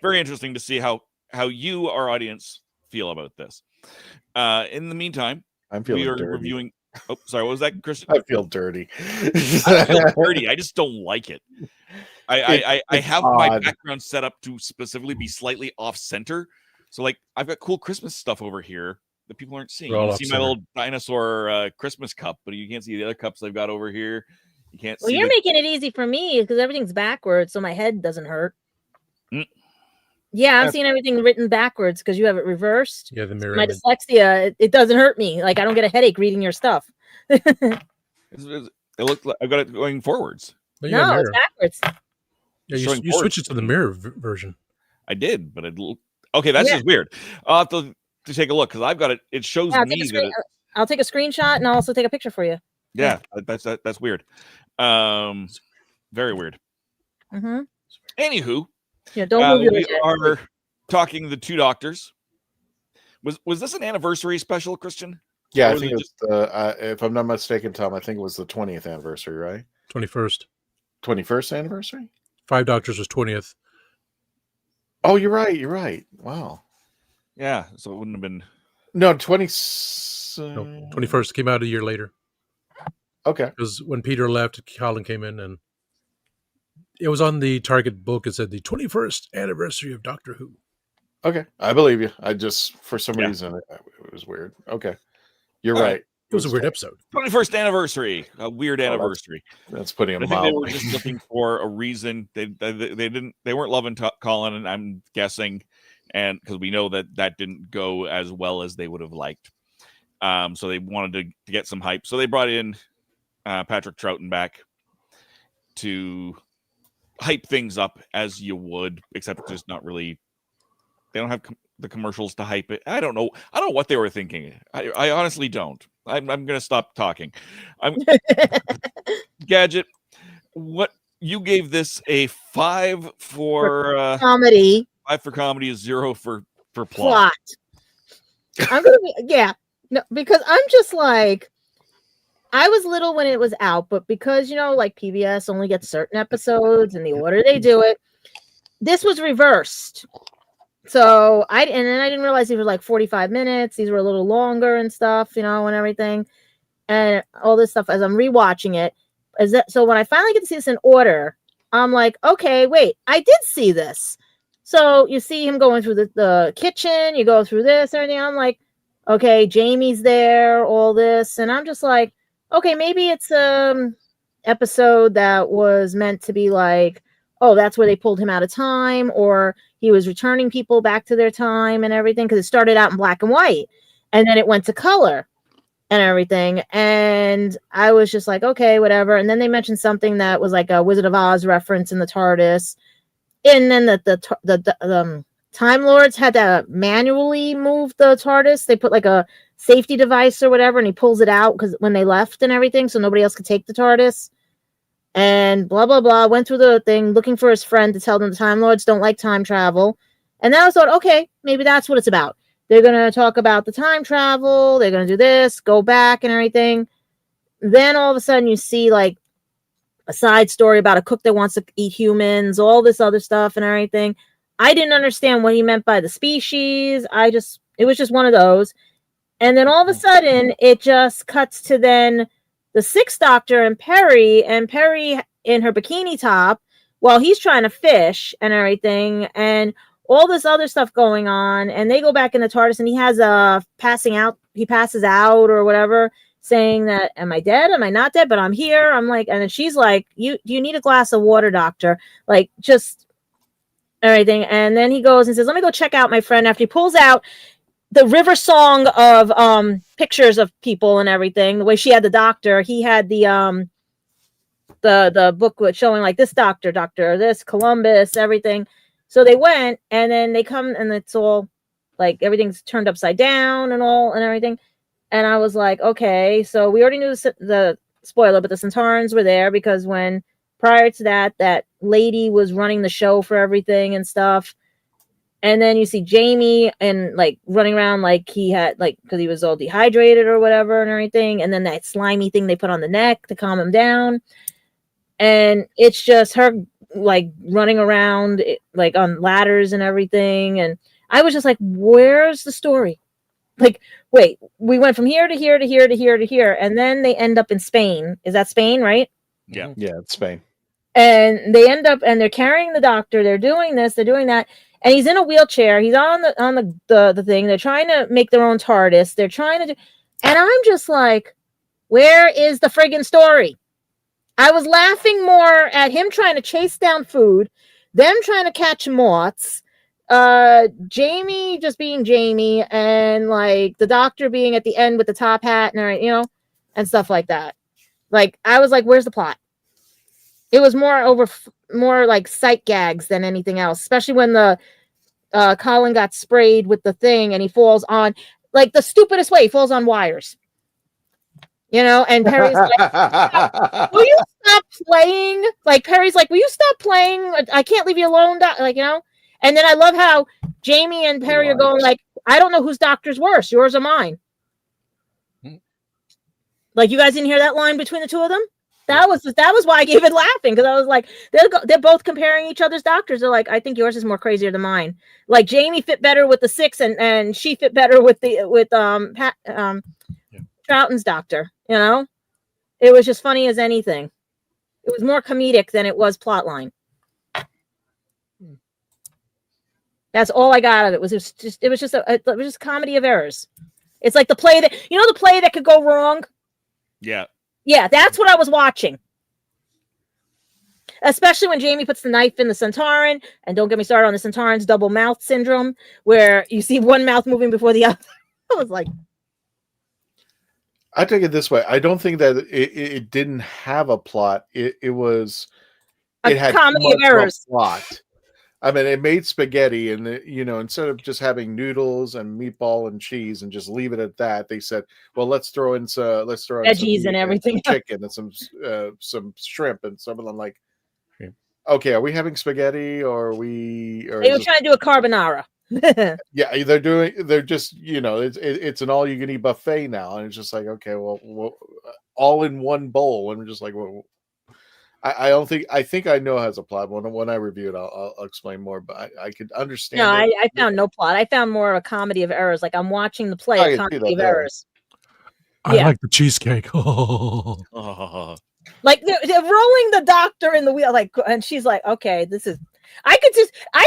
very interesting to see how you, our audience, feel about this. In the meantime, we are dirty. Reviewing. Oh, sorry. What was that, Christian? I feel dirty. I feel dirty. I just don't like it. I have my background set up to specifically be slightly off center. So, like, I've got cool Christmas stuff over here that people aren't seeing. You see my little dinosaur Christmas cup, but you can't see the other cups I've got over here. You can't. Well, you're making it easy for me because everything's backwards, so my head doesn't hurt. Yeah, I'm seeing everything written backwards because you have it reversed. Yeah, the mirror. My dyslexia, it doesn't hurt me. Like, I don't get a headache reading your stuff. It looks like I've got it going forwards. No, it's backwards. Yeah, you switch it to the mirror version. I did, but okay, that's just weird. I'll have to take a look because I've got it. It shows me that I'll take a screenshot and I'll also take a picture for you. Yeah, that's weird. Very weird. Mm-hmm. Anywho, yeah, don't move we are talking the two doctors. Was this an anniversary special, Christian? Yeah, I think it's if I'm not mistaken, Tom, I think it was the 20th anniversary, right? 21st. 21st anniversary? 5 Doctors was 20th. Oh, you're right. Wow. Yeah, so it wouldn't have been... No, 21st came out a year later. Okay. Because when Peter left, Colin came in, and it was on the Target book. It said the 21st anniversary of Doctor Who. Okay, I believe you. I just, for some reason, it was weird. Okay. You're right. It was a weird episode. 21st anniversary, a weird anniversary. That's putting it mildly. I think they were mildly. just looking for a reason. They weren't loving Colin, and I'm guessing, and because we know that didn't go as well as they would have liked. So they wanted to get some hype. So they brought in Patrick Troughton back to hype things up as you would, except just not really. They don't have the commercials to hype it. I don't know what they were thinking. I honestly don't. I'm going to stop talking. Gadget, what you gave this a 5 for comedy. 5 for comedy, a 0 for plot. I'm gonna be because I'm just like, I was little when it was out, but because like PBS only gets certain episodes in the order they do it, this was reversed. So I didn't realize these were like 45 minutes. These were a little longer and stuff, and everything, and all this stuff as I'm rewatching it. So when I finally get to see this in order, I'm like, okay, wait, I did see this. So you see him going through the kitchen. You go through this and everything. I'm like, okay, Jamie's there, all this, and I'm just like, okay, maybe it's episode that was meant to be like, oh, that's where they pulled him out of time, or he was returning people back to their time and everything, because it started out in black and white, and then it went to color and everything. And I was just like, okay, whatever. And then they mentioned something that was like a Wizard of Oz reference in the TARDIS. And then the Time Lords had to manually move the TARDIS. They put like a safety device or whatever, and he pulls it out because when they left and everything, so nobody else could take the TARDIS. And blah, blah, blah, went through the thing looking for his friend to tell them the Time Lords don't like time travel. And then I thought, okay, maybe that's what it's about. They're going to talk about the time travel. They're going to do this, go back and everything. Then all of a sudden you see like a side story about a cook that wants to eat humans, all this other stuff and everything. I didn't understand what he meant by the species. It was just one of those. And then all of a sudden it just cuts to then the Sixth Doctor and Peri in her bikini top while he's trying to fish and everything, and all this other stuff going on. And they go back in the TARDIS, and he has he passes out or whatever, saying that, am I dead? Am I not dead? But I'm here. I'm like, and then she's like, you need a glass of water, Doctor. Like, just, everything. And then he goes and says, let me go check out my friend. After he pulls out the River Song of pictures of people and everything, the way she had the doctor, he had the book with showing like this doctor, this Columbus, everything. So they went, and then they come, and it's all like everything's turned upside down and all and everything. And I was like, okay, so we already knew the spoiler, but the Sontarans were there because when prior to that lady was running the show for everything and stuff. And then you see Jamie and like running around like he had like because he was all dehydrated or whatever and everything. And then that slimy thing they put on the neck to calm him down. And it's just her like running around like on ladders and everything. And I was just like, where's the story? Like, wait, we went from here to here to here to here to here. And then they end up in Spain. Is that Spain, right? Yeah. Yeah, it's Spain. And they end up and they're carrying the doctor. They're doing this. They're doing that. And he's in a wheelchair. He's on the thing. They're trying to make their own TARDIS. They're trying to do, and I'm just like, where is the friggin' story? I was laughing more at him trying to chase down food, them trying to catch moths, Jamie just being Jamie, and like the doctor being at the end with the top hat and and stuff like that. Like I was like, where's the plot? It was more like sight gags than anything else, especially when the Colin got sprayed with the thing and he falls on like the stupidest way. He falls on wires, and Peri's like, will you stop playing? Like Peri's like, will you stop playing? I can't leave you alone. And then I love how Jamie and Peri are going like, I don't know whose doctor's worse, yours or mine. Like you guys didn't hear that line between the two of them? That was why I gave it laughing, because I was like, they're both comparing each other's doctors. They're like, I think yours is more crazier than mine. Like Jamie fit better with the 6, and she fit better with Troughton's doctor. It was just funny as anything. It was more comedic than it was plotline. That's all I got out of it. It was just a comedy of errors. It's like the play that could go wrong. Yeah. Yeah, that's what I was watching. Especially when Jamie puts the knife in the Sontaran, and don't get me started on the Sontaran's double mouth syndrome, where you see one mouth moving before the other. I was like, I take it this way. I don't think that it didn't have a plot. It had comedy of errors. Plot. I mean, it made spaghetti, and instead of just having noodles and meatball and cheese and just leave it at that, they said, "Well, let's throw in veggies and everything, chicken and some shrimp and some of them." Like, okay, are we having spaghetti or are we? Or they were trying to do a carbonara. Yeah, they're just it's an all-you-can-eat buffet now, and it's just like, okay, well, all in one bowl, and we're just like, well. I think I know it has a plot. When I review it, I'll explain more. But I could understand. No, I found no plot. I found more of a comedy of errors. Like I'm watching the play, a comedy of errors. I like the cheesecake. Like they're rolling the doctor in the wheel, like, and she's like, "Okay, this is." I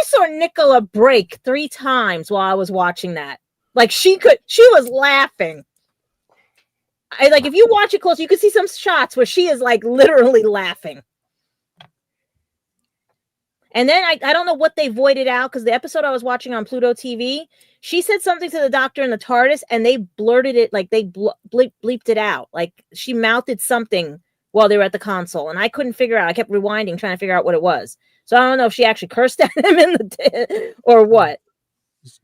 saw Nicola break 3 times while I was watching that. Like she was laughing. If you watch it close, you can see some shots where she is like literally laughing. And then I don't know what they voided out, because the episode I was watching on Pluto TV, she said something to the doctor in the TARDIS, and they blurted it, like they bleeped it out. Like she mouthed something while they were at the console, and I couldn't figure out. I kept rewinding, trying to figure out what it was. So I don't know if she actually cursed at him or what.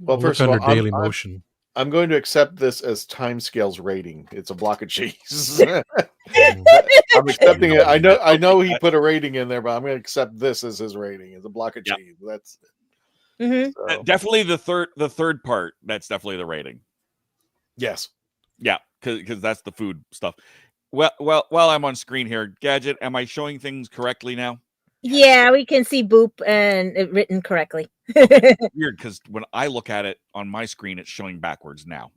Well, first of all, Daily Motion. I'm going to accept this as Timescales rating. It's a block of cheese. I'm accepting it. I know he put a rating in there, but I'm going to accept this as his rating. It's a block of cheese. That's Mm-hmm. Definitely the third part. That's definitely the rating. Yes. Yeah, because that's the food stuff. Well, while I'm on screen here, Gadget, am I showing things correctly now? Yeah, we can see Boop and it written correctly. Weird, because when I look at it on my screen, it's showing backwards now.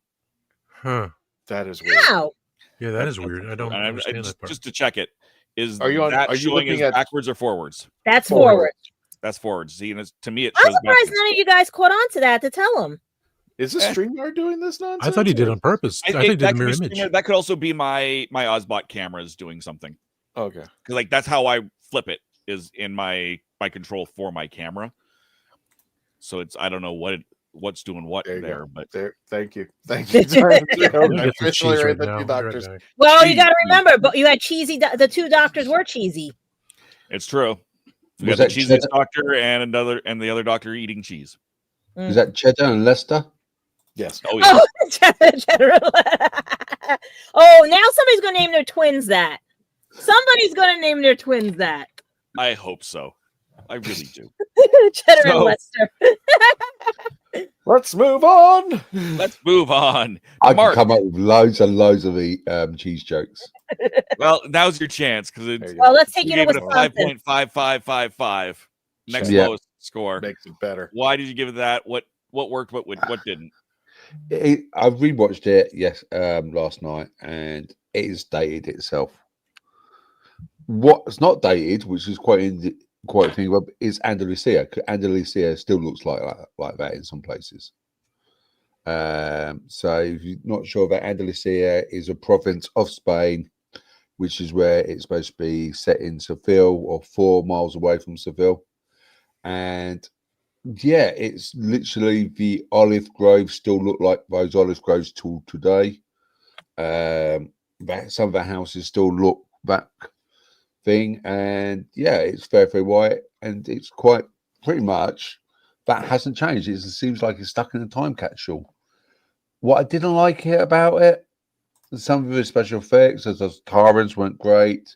Huh. That is weird. How? Yeah, that is weird. I don't understand that part. Just to check it, are you showing looking as at backwards or forwards? That's forward. That's forwards. See, and to me, it I'm shows surprised backwards. none of you guys caught on to that to tell him. Is this StreamYard doing this nonsense? I thought he did on purpose. I think he did a mirror image. That could also be my Ozbot cameras doing something. Okay. Because that's how I flip it, is in my control for my camera. So it's I don't know what's doing what there, but thank you. Sorry, I Get some officially cheese read right the now. two doctors. Well, you got to Cheese. remember, but you had cheesy. The two doctors were cheesy. it's true. We Was got the that cheesiest cheddar? doctor and the other doctor eating cheese. Is that Cheddar and Leicester? Yes. Oh yeah. Oh, now somebody's going to name their twins that. Somebody's going to name their twins that. I hope so. I really do. Cheddar and Lester. Let's move on. Let's move on. I Mark. can come up with loads and loads of the cheese jokes. Well, now's your chance because it's. Well, let's take You you to gave it a Wisconsin. 5.5555. Next Yeah. lowest score. Makes it better. Why did you give it that? What worked? What didn't? I rewatched it last night, and it is dated itself. What's not dated, which is quite a thing about, is Andalusia. Andalusia still looks like that in some places. So if you're not sure that Andalusia is a province of Spain, which is where it's supposed to be set in Seville or 4 miles away from Seville, and yeah, it's literally the olive groves still look like those olive groves till today. Some of the houses still look that thing, and yeah, it's very white, and it's quite pretty much that hasn't changed. It seems like it's stuck in a time capsule. What I didn't like about it, some of the special effects, as the Sontarans weren't great.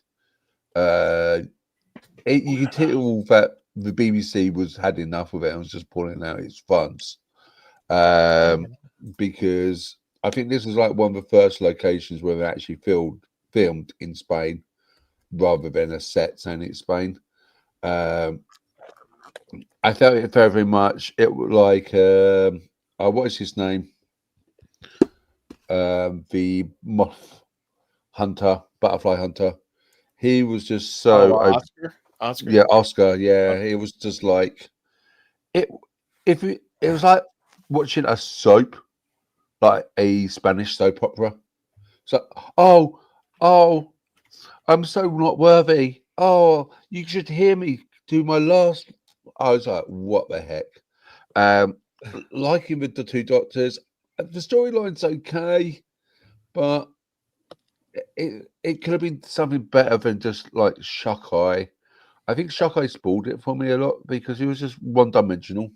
You could tell that the BBC had enough of it and was just pulling out its funds, because I think this was like one of the first locations where they actually filmed in Spain rather than a set saying it's Spain. I felt it very much. It was like what is his name? The moth hunter, butterfly hunter. He was just so Oscar. Yeah, Oscar. Yeah, it was just like it. It was like watching a soap, like a Spanish soap opera. So, oh, I'm so not worthy. Oh, you should hear me do my last. I was like, what the heck? Liking with the two doctors, the storyline's okay, but it could have been something better than just like Shockeye. I think Shockeye spoiled it for me a lot because he was just one-dimensional.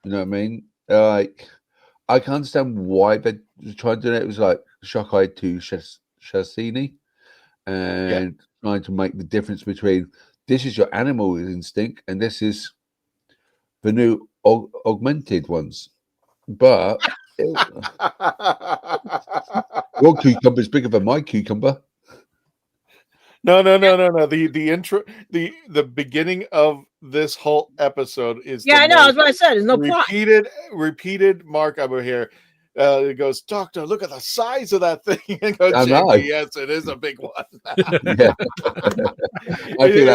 You know what I mean? Like, I can understand why they tried to do it. It was like Shockeye to Chessene, and trying to make the difference between this is your animal instinct and this is the new augmented ones. But your cucumber is bigger than my cucumber. No. The intro, the beginning of this whole episode is I know. That's what I said. There's no plot. Repeated mark over here. It goes, Doctor, look at the size of that thing. And go, I know. yes, it is a big one. Yeah. I hear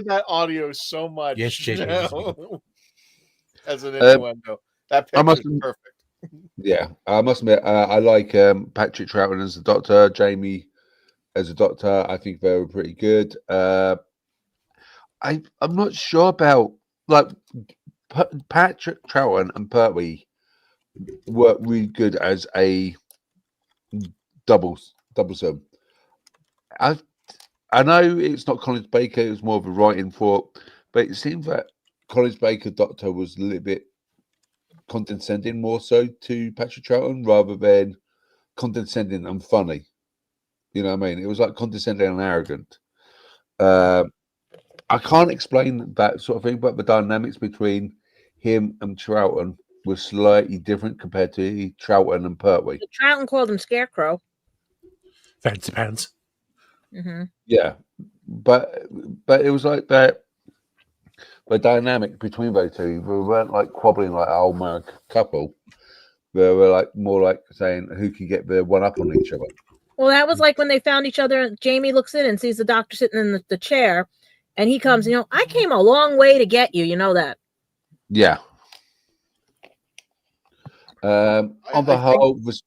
that audio so much. Yes, JJ. As an innuendo. That picture is perfect. Yeah, I must admit, I like Patrick Troughton as a doctor, Jamie as a doctor. I think they were pretty good. I'm not sure about like Patrick Troughton and Peri work really good as a double sum. I know it's not Colin Baker; it was more of a writing thought, but it seems that Colin Baker Doctor was a little bit condescending more so to Patrick Troughton rather than condescending and funny. You know what I mean? It was like condescending and arrogant. I can't explain that sort of thing, but the dynamics between him and Troughton was slightly different compared to Troughton and Pertwee. Troughton called him Scarecrow. Fancy pants. Mm-hmm. Yeah, but it was like that. The dynamic between those two, we weren't like quabbling like an old married couple. They were like more like saying who can get the one up on each other. Well, that was like when they found each other. Jamie looks in and sees the doctor sitting in the chair, and he comes. I came a long way to get you. You know that. Yeah. On the whole, was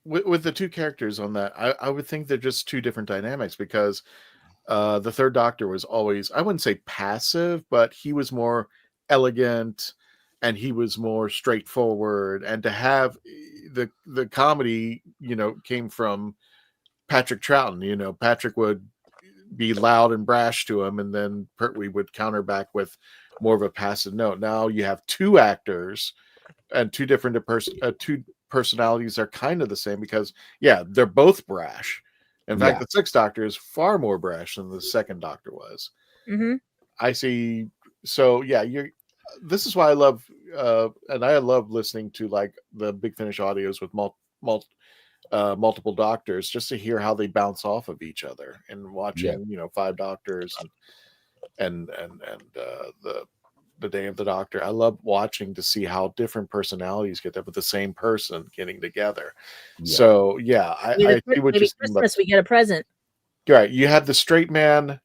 with the two characters on that, I would think they're just two different dynamics because the third doctor was always, I wouldn't say passive, but he was more elegant, and he was more straightforward. And to have the comedy, came from Patrick Troughton. Patrick would be loud and brash to him, and then we would counter back with more of a passive note. Now you have two actors and two different two personalities are kind of the same because they're both brash. In fact, the Sixth Doctor is far more brash than the Second Doctor was. Mm-hmm. I see. So this is why I love, and I love listening to like the Big Finish audios with multiple doctors, just to hear how they bounce off of each other, and watching, 5 Doctors and the Day of the Doctor. I love watching to see how different personalities get there, but the same person getting together. Yeah. So I see what you're saying. Christmas, we get a present. Right. You had the straight man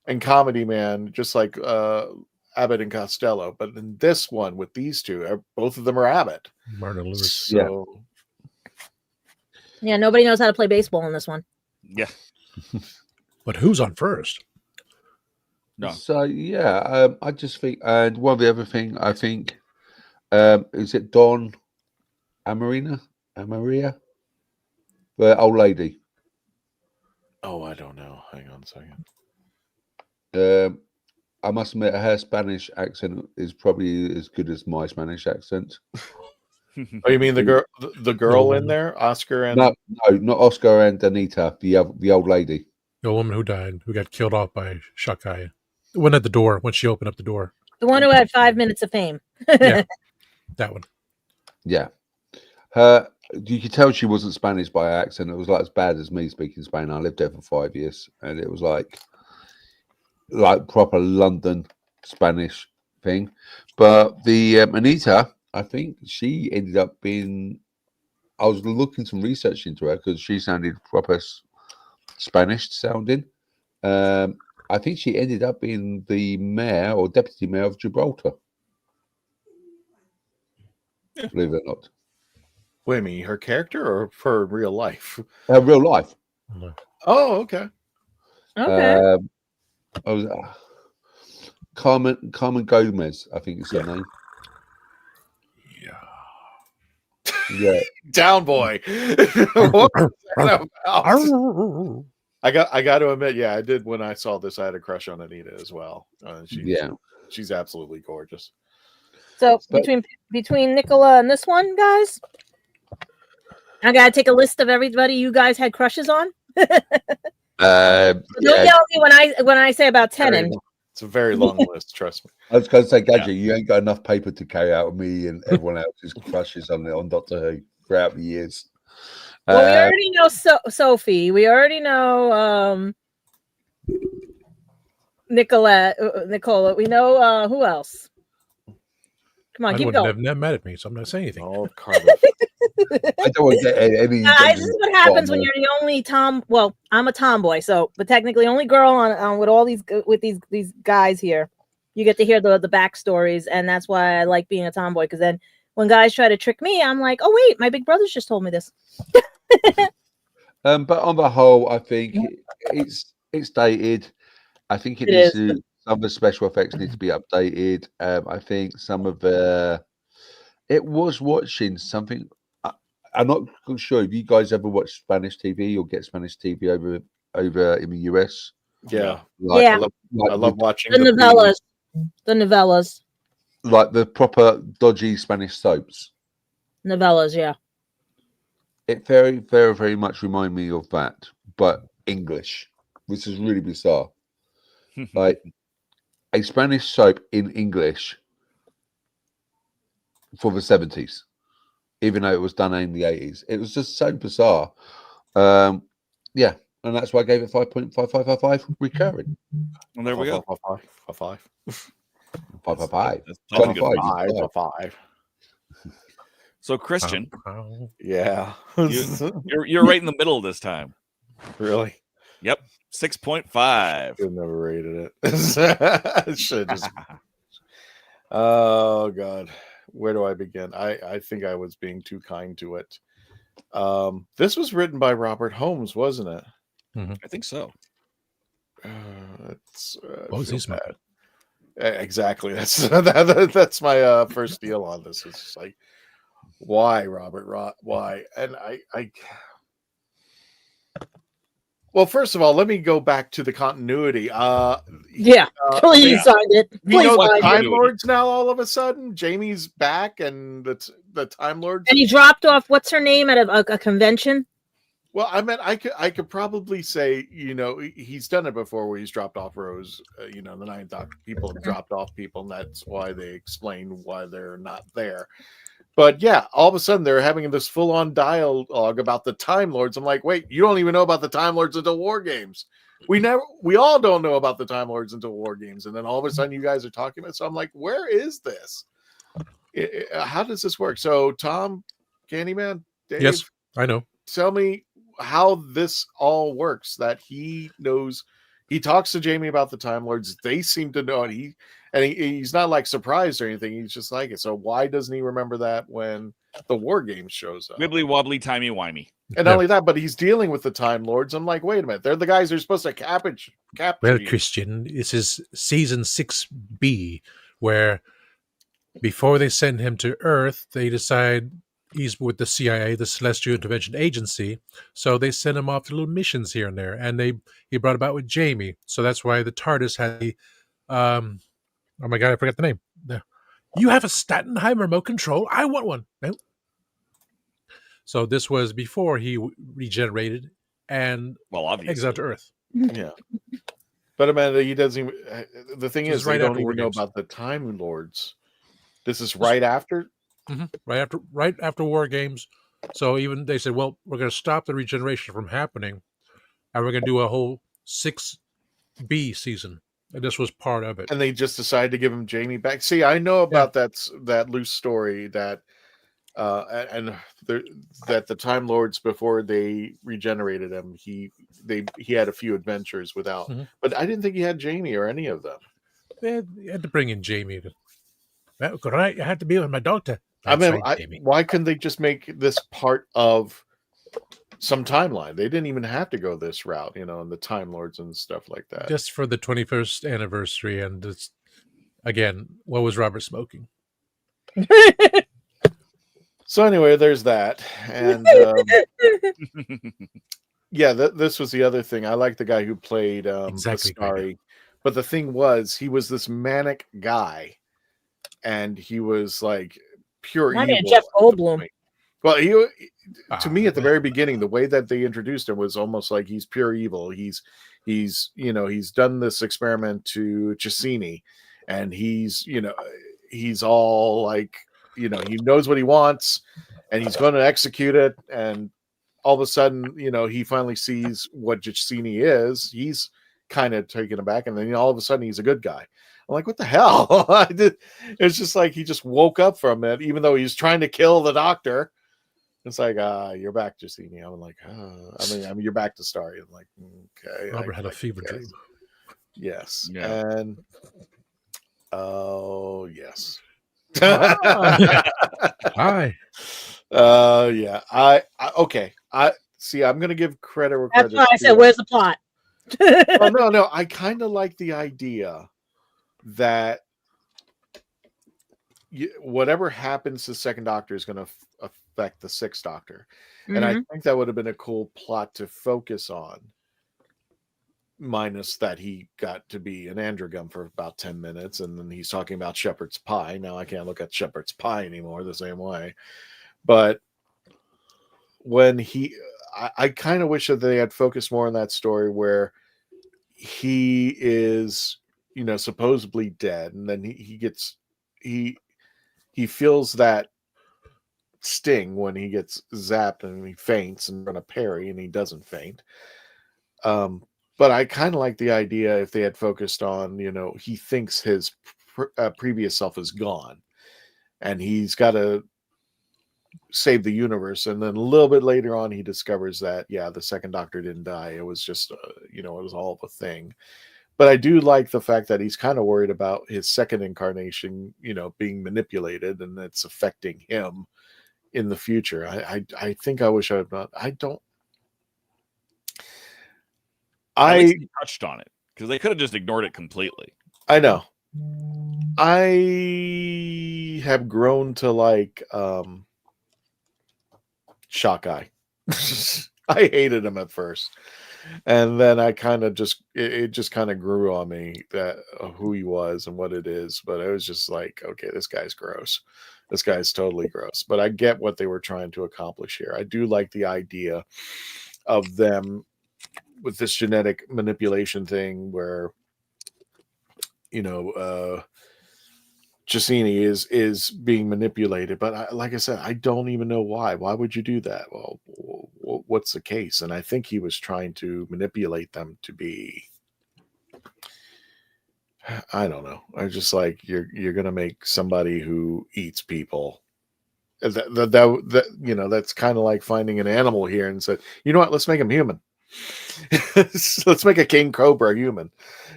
and comedy man, just like Abbott and Costello, but in this one with these two, both of them are Abbott. Martin Lewis. So nobody knows how to play baseball in this one. Yeah. But who's on first? No. So I just think, and one of the other thing I think, is it Dawn Amaria, the old lady? Oh, I don't know. Hang on a second. I must admit, her Spanish accent is probably as good as my Spanish accent. Oh, you mean the girl in there, Oscar and no, not Oscar and Anita, the old lady, the woman who died, who got killed off by Shockeye. The one at the door when she opened up the door. The one who had 5 minutes of fame. Yeah, that one. Yeah, you could tell she wasn't Spanish by her accent. It was like as bad as me speaking Spanish. I lived there for 5 years, and it was like proper London Spanish thing. But the Anita, I think she ended up being. I was looking some research into her because she sounded proper Spanish sounding. I think she ended up being the mayor or deputy mayor of Gibraltar. Yeah. Believe it or not. Wait a minute, her character or for real life? Real life. Oh, okay. Okay. I was Carmen Gomez, I think it's her name. Yeah. Down boy. What was that about? I got to admit, I did when I saw this. I had a crush on Anita as well. She's absolutely gorgeous. So between Nicola and this one, guys, I gotta take a list of everybody you guys had crushes on. Don't yell at me when I say about 10. It's a very long list, trust me. I was going to say, Gadget, you ain't got enough paper to carry out with me and everyone else's crushes on Doctor Who throughout the years. Well, we already know Sophie. We already know Nicola. We know who else? Come on, keep going. Have never met me, so I'm not saying anything. Oh, Carmen. I don't want to get any. This is what happens when you're the only tom. Well, I'm a tomboy, but technically only girl on with all these guys here. You get to hear the backstories, and that's why I like being a tomboy. Because then when guys try to trick me, I'm like, oh wait, my big brothers just told me this. But on the whole, I think it's dated. I think it needs to. Some of the special effects need to be updated. I think some of it was watching something. I'm not sure if you guys ever watch Spanish TV or get Spanish TV over in the US. Yeah, I love watching the novellas. The novellas, like the proper dodgy Spanish soaps. Novellas, yeah. It very, very, very much remind me of that, but English, which is really bizarre. Like a Spanish soap in English for the 70s, even though it was done in the 80s. It was just so bizarre. And that's why I gave it 5.5555 recurring. Well, there we go. 555. So, Christian, yeah, you're right in the middle this time. Really? Yep, 6.5. I never rated it. Should just. Oh God, where do I begin? I think I was being too kind to it. This was written by Robert Holmes, wasn't it? Mm-hmm. I think so. What was he smoking? Exactly. That's my first deal on this. It's just like, why, Robert? Why? And I. Well, first of all, let me go back to the continuity. Yeah, please find it. We Please know the find Time it. Lords now. All of a sudden, Jamie's back, and the Time Lords. And he dropped off. What's her name at a convention? Well, I meant I could probably say, you know, he's done it before where he's dropped off Rose. You know, the Ninth Doctor people have dropped off people, and that's why they explain why they're not there. But yeah, all of a sudden they're having this full-on dialogue about the Time Lords. I'm like, wait, you don't even know about the Time Lords until War Games. We all don't know about the Time Lords until War Games, and then all of a sudden you guys are talking about it. So I'm like, where is this? How does this work? So Tom, Candyman, Dave, Yes, I know. Tell me how this all works. That he knows, he talks to Jamie about the Time Lords. They seem to know it. He's not like surprised or anything. He's just like it. So why doesn't he remember that when the War Games shows up? Wibbly wobbly, timey wimey. And not only that, but he's dealing with the Time Lords. I'm like, wait a minute, they're the guys who are supposed to capture Well, you. Christian, this is season 6B, where before they send him to Earth, they decide he's with the CIA, the Celestial Intervention Agency. So they send him off to little missions here and there, and he brought about with Jamie. So that's why the TARDIS had the oh my god, I forgot the name. You have a Stratton remote control? I want one. No. So this was before he regenerated and exiled to Earth. Yeah. But Amanda, he doesn't even, the thing is, right they don't after War even know Games. about the Time Lords. This is right after? Right after War Games. So even they said, well, we're going to stop the regeneration from happening, and we're going to do a whole 6B season. And this was part of it. And they just decided to give him Jamie back. See, I know about that loose story that that the Time Lords, before they regenerated him, he had a few adventures without. But I didn't think he had Jamie or any of them. They had to bring in Jamie. Well, right, I had to be with my doctor. I mean, That's right, why couldn't they just make this part of some timeline? They didn't even have to go this route, you know, and the Time Lords and stuff like that. just for the 21st anniversary. And it's, again, what was Robert smoking? So anyway, there's that. And yeah, this was the other thing. I like the guy who played Dastari. But the thing was, he was this manic guy. And he was like pure My evil. man, Jeff Goldblum. Well, to me at the very beginning, the way that they introduced him was almost like he's pure evil. He's you know, he's done this experiment to Chessene, and he's all like, you know, he knows what he wants, and he's going to execute it. And all of a sudden, you know, he finally sees what Chessene is. He's kind of taken aback, and then all of a sudden, he's a good guy. I'm like, what the hell? It's just like he just woke up from it, even though he's trying to kill the doctor. It's like, you're back, Chessene. I'm like, I mean, you're back to Starry. I'm like, okay. Robert had a fever dream. Yes. Yeah. And yes. Hi. Yeah. I okay. I see. I'm gonna give credit where That's credit. why I said, where's the plot? Well, no. I kind of like the idea that whatever happens to the Second Doctor is going to affect the Sixth Doctor. And I think that would have been a cool plot to focus on, minus that he got to be an Androgum for about 10 minutes, and then he's talking about shepherd's pie. Now I can't look at shepherd's pie anymore the same way. But when I kind of wish that they had focused more on that story where he is, you know, supposedly dead, and then he feels that sting when he gets zapped and he faints in front of Peri, and he doesn't faint. But I kind of like the idea if they had focused on, you know, he thinks his previous self is gone, and he's got to save the universe, and then a little bit later on he discovers that the Second Doctor didn't die. It was just you know, it was all a thing. But I do like the fact that he's kind of worried about his second incarnation, you know, being manipulated, and it's affecting him in the future. I think I wish I had not. I don't. At least he touched on it, because they could have just ignored it completely. I know, I have grown to like Shockeye. I hated him at first, and then I kind of just it just kind of grew on me that who he was and what it is. But it was just like, okay, this guy's gross. This guy's totally gross. But I get what they were trying to accomplish here. I do like the idea of them with this genetic manipulation thing, where Chessene is being manipulated, but like I said, I don't even know why. Why would you do that? Well, what's the case? And I think he was trying to manipulate them to be. I don't know. I just like you're gonna make somebody who eats people. That's kind of like finding an animal here and said, you know what? Let's make him human. Let's make a king cobra human.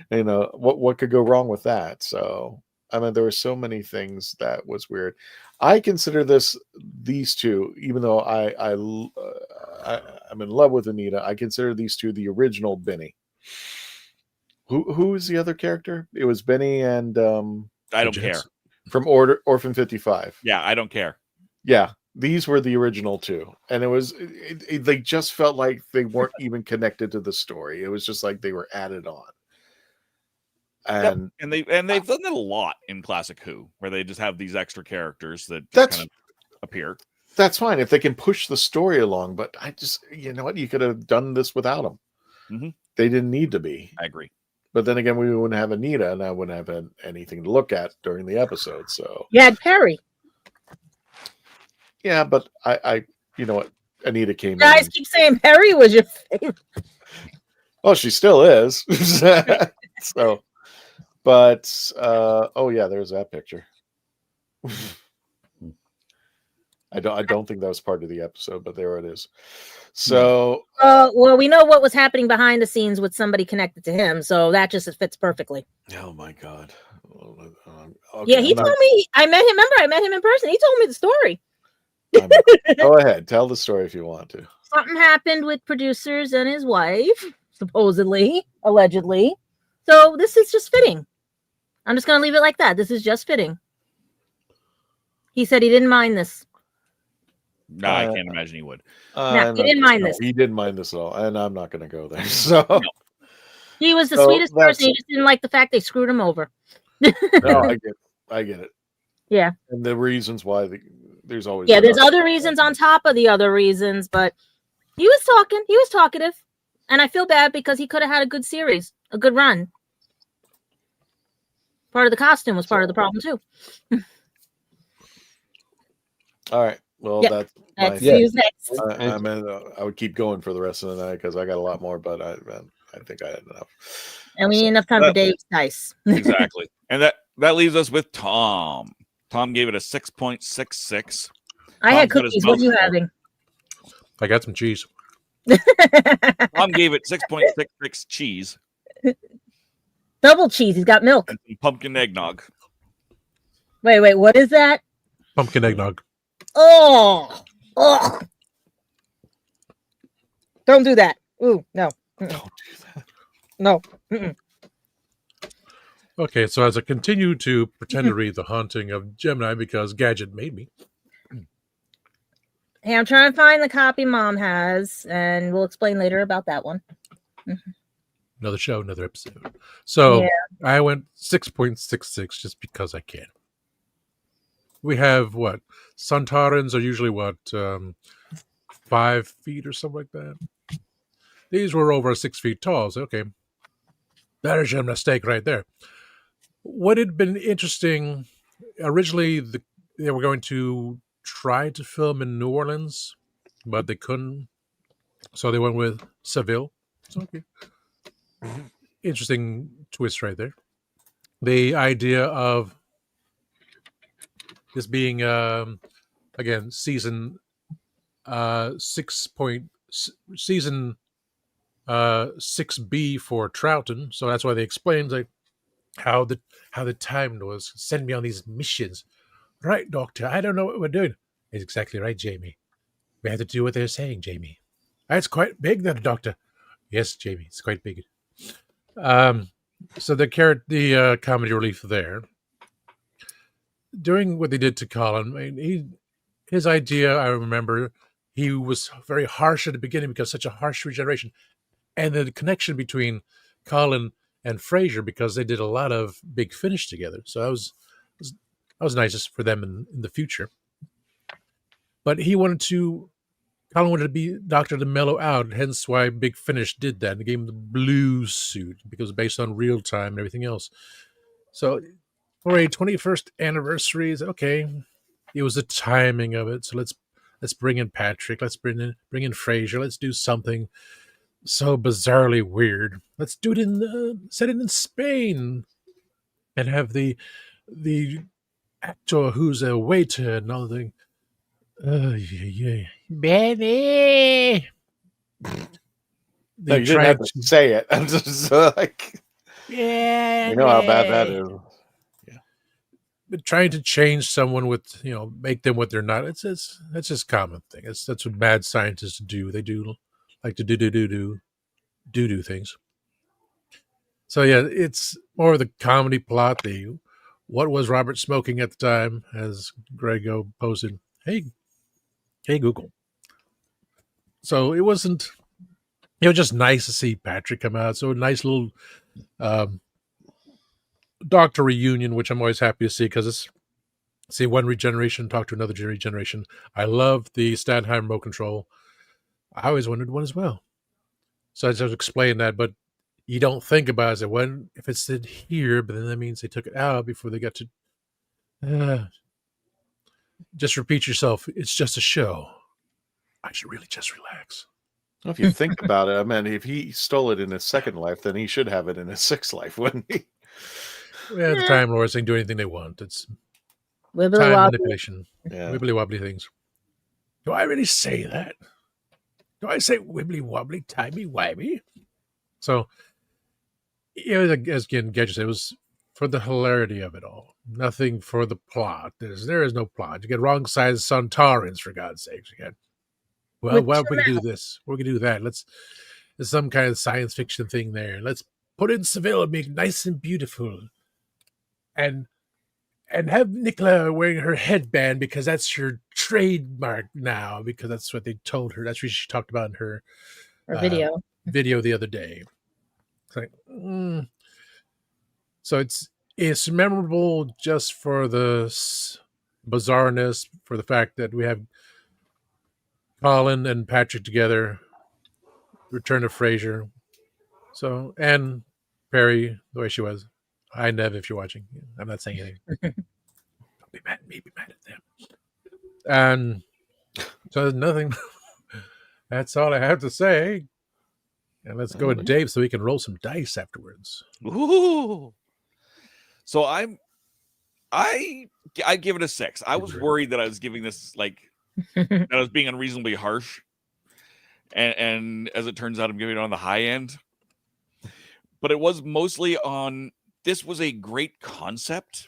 What could go wrong with that? So. I mean, there were so many things that was weird. I consider these two, even though I'm in love with Anita, I consider these two the original Benny. Who is the other character? It was Benny and I don't care. From Orphan 55. Yeah, I don't care. Yeah, these were the original two, and it was they just felt like they weren't even connected to the story. It was just like they were added on. And they've done that a lot in Classic Who, where they just have these extra characters that just kind of appear. That's fine if they can push the story along, but I just, you know what, you could have done this without them. Mm-hmm. They didn't need to be. I agree. But then again, we wouldn't have Anita, and I wouldn't have anything to look at during the episode. So you had Peri. Yeah, but I you know what, Anita came. You guys keep saying Peri was your favorite. Well, she still is. So. But oh yeah, there's that picture. I don't think that was part of the episode, but there it is. So well, we know what was happening behind the scenes with somebody connected to him, so that just fits perfectly. Oh my god. Okay, yeah, he told me. I met him. Remember, I met him in person. He told me the story. Go ahead, tell the story if you want to. Something happened with producers and his wife, supposedly, allegedly. So this is just fitting. I'm just going to leave it like that. This is just fitting. He said he didn't mind this. No, I can't imagine he would. No, he didn't mind this. He didn't mind this at all, and I'm not going to go there. So no. He was the sweetest person. He just didn't like the fact they screwed him over. No, I get it. Yeah. And the reasons why there's always there's other reasons on top of the other reasons, but he was talking. He was talkative, and I feel bad because he could have had a good series, a good run. Part of the costume was part of the problem too. All right. Well, that's next. I would keep going for the rest of the night because I got a lot more, but I think I had enough. And we need enough time for Dave's dice. Exactly. And that leaves us with Tom. Tom gave it a 6.66. I had cookies. What are you having? I got some cheese. Tom gave it 6.66 cheese. Double cheese. He's got milk. And some pumpkin eggnog. Wait. What is that? Pumpkin eggnog. Oh. Don't do that. Ooh, no. Don't do that. No. Okay, so as I continue to pretend to read The Haunting of Gemini because Gadget made me. Hey, I'm trying to find the copy Mom has, and we'll explain later about that one. Another show, another episode. So I went 6.66 just because I can. We have what? Sontarans are usually 5 feet or something like that. These were over 6 feet tall. So okay, that is a mistake right there. What had been interesting originally, they were going to try to film in New Orleans, but they couldn't, so they went with Seville. So, okay. Interesting twist right there. The idea of this being again season 6B for Troughton, so that's why they explained like how the time was. Send me on these missions, right, Doctor? I don't know what we're doing. It's exactly right, Jamie. We have to do what they're saying, Jamie. It's quite big, there, Doctor. Yes, Jamie, it's quite big. So the comedy relief there. During what they did to Colin, I mean, his idea, I remember, he was very harsh at the beginning because such a harsh regeneration. And the connection between Colin and Frazer, because they did a lot of Big Finish together. So that was nice for them in the future. But Colin wanted to be doctor to mellow out, hence why Big Finish did that. And gave him the blue suit because it's based on real time and everything else. So for a 21st anniversary, okay, it was the timing of it. So let's bring in Patrick. Let's bring in Frazer. Let's do something so bizarrely weird. Let's do it set it in Spain, and have the actor who's a waiter and all the Benny. No, you didn't have to say it. I'm just like, yeah, you know how bad that is. But trying to change someone with, make them what they're not. That's just a common thing. That's what mad scientists do. They do like to do things. So yeah, it's more of the comedy plot. What was Robert smoking at the time? As Grego posted, hey Google. So it was just nice to see Patrick come out. So a nice little Doctor reunion, which I'm always happy to see because see one regeneration talk to another regeneration. I love the Stanheim remote control. I always wanted one as well. So I just explained that, but you don't think about it. If it's in here, but then that means they took it out before they got to. Just repeat yourself. It's just a show. I should really just relax. Well, if you think about it, I mean, if he stole it in his second life, then he should have it in his sixth life, wouldn't he? Yeah, the Time Lords, they can do anything they want. It's Wibbly time wobbly. manipulation. Yeah. Wibbly wobbly things. Do I really say that? Do I say wibbly wobbly, timey wimey? So, as again, Gadget said, it was for the hilarity of it all. Nothing for the plot. There is no plot. You get wrong size Sontarans, for God's sakes. Again. Well, With why we can do this? We can do that. There's some kind of science fiction thing there. Let's put in Seville and make it nice and beautiful. And have Nicola wearing her headband because that's her trademark now, because that's what they told her. That's what she talked about in her video the other day. It's like, So it's memorable just for the bizarreness, for the fact that we have Colin and Patrick together, return of Frazer. So, and Peri, the way she was. Hi, Nev, if you're watching. I'm not saying anything. Don't be mad at me, be mad at them. And so there's nothing. That's all I have to say. And let's go with Dave so we can roll some dice afterwards. Ooh. So I give it a 6. I was worried that I was giving this that I was being unreasonably harsh. And as it turns out, I'm giving it on the high end. But it was mostly on, this was a great concept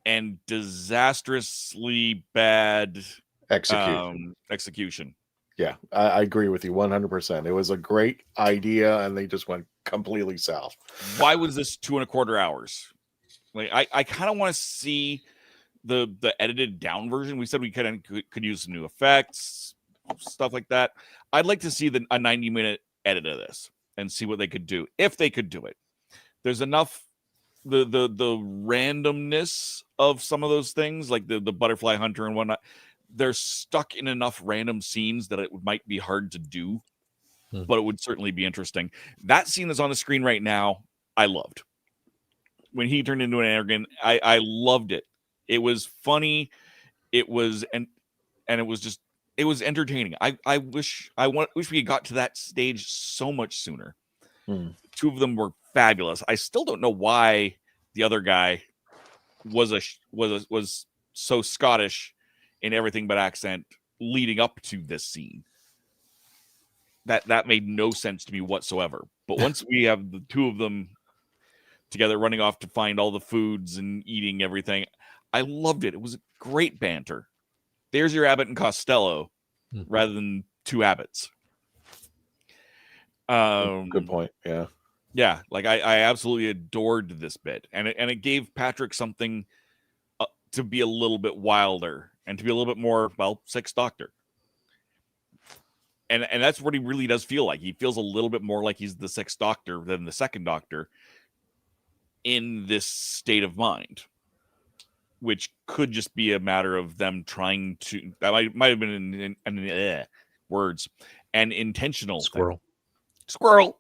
and disastrously bad execution. Yeah, I agree with you 100%. It was a great idea, and they just went completely south. Why was this 2.25 hours? I kind of want to see the edited down version. We said we could use some new effects, stuff like that. I'd like to see a 90-minute edit of this and see what they could do, if they could do it. There's enough the randomness of some of those things, like the butterfly hunter and whatnot. They're stuck in enough random scenes that it might be hard to do, but it would certainly be interesting. That scene that's on the screen right now, I loved. When he turned into an Androgun, I loved it. It was funny. It was and it was just, it was entertaining. I wish we had got to that stage so much sooner. The two of them were fabulous. I still don't know why the other guy was so Scottish in everything but accent leading up to this scene. That made no sense to me whatsoever. But once we have the two of them together running off to find all the foods and eating everything, I loved it. It was great banter. There's your Abbott and Costello rather than two Abbotts. Good point. Yeah. Yeah, like I absolutely adored this bit, and it gave Patrick something to be a little bit wilder and to be a little bit more, well, Sixth Doctor. And that's what he really does feel like. He feels a little bit more like he's the Sixth Doctor than the Second Doctor in this state of mind, which could just be a matter of them trying to. That might have been words, an intentional Squirrel. Squirrel.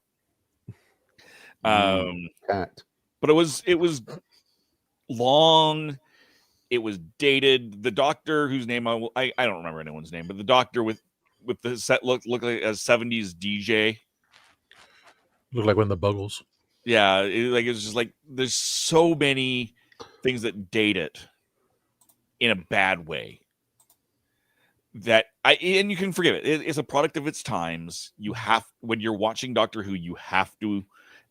Cat. But it was long. It was dated. The doctor, whose name I don't remember anyone's name, but the doctor with the set look like a 70s DJ. Looked like one of the Buggles. Yeah, it was just like there's so many things that date it in a bad way that and you can forgive it. It's a product of its times. You have, when you're watching Doctor Who, you have to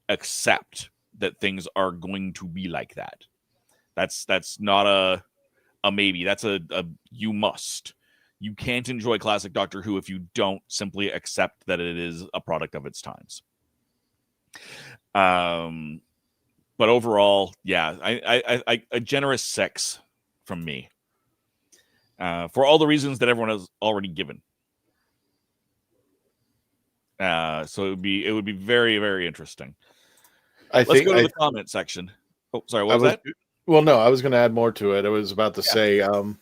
accept that things are going to be like that. That's not a maybe. That's a you must. You can't enjoy classic Doctor Who if you don't simply accept that it is a product of its times. But overall, yeah, I a generous 6 from me. For all the reasons that everyone has already given. So it would be very, very interesting. Let's go to the comment section. Oh, sorry, what was that? Well, no, I was going to add more to it. I was about to say, I don't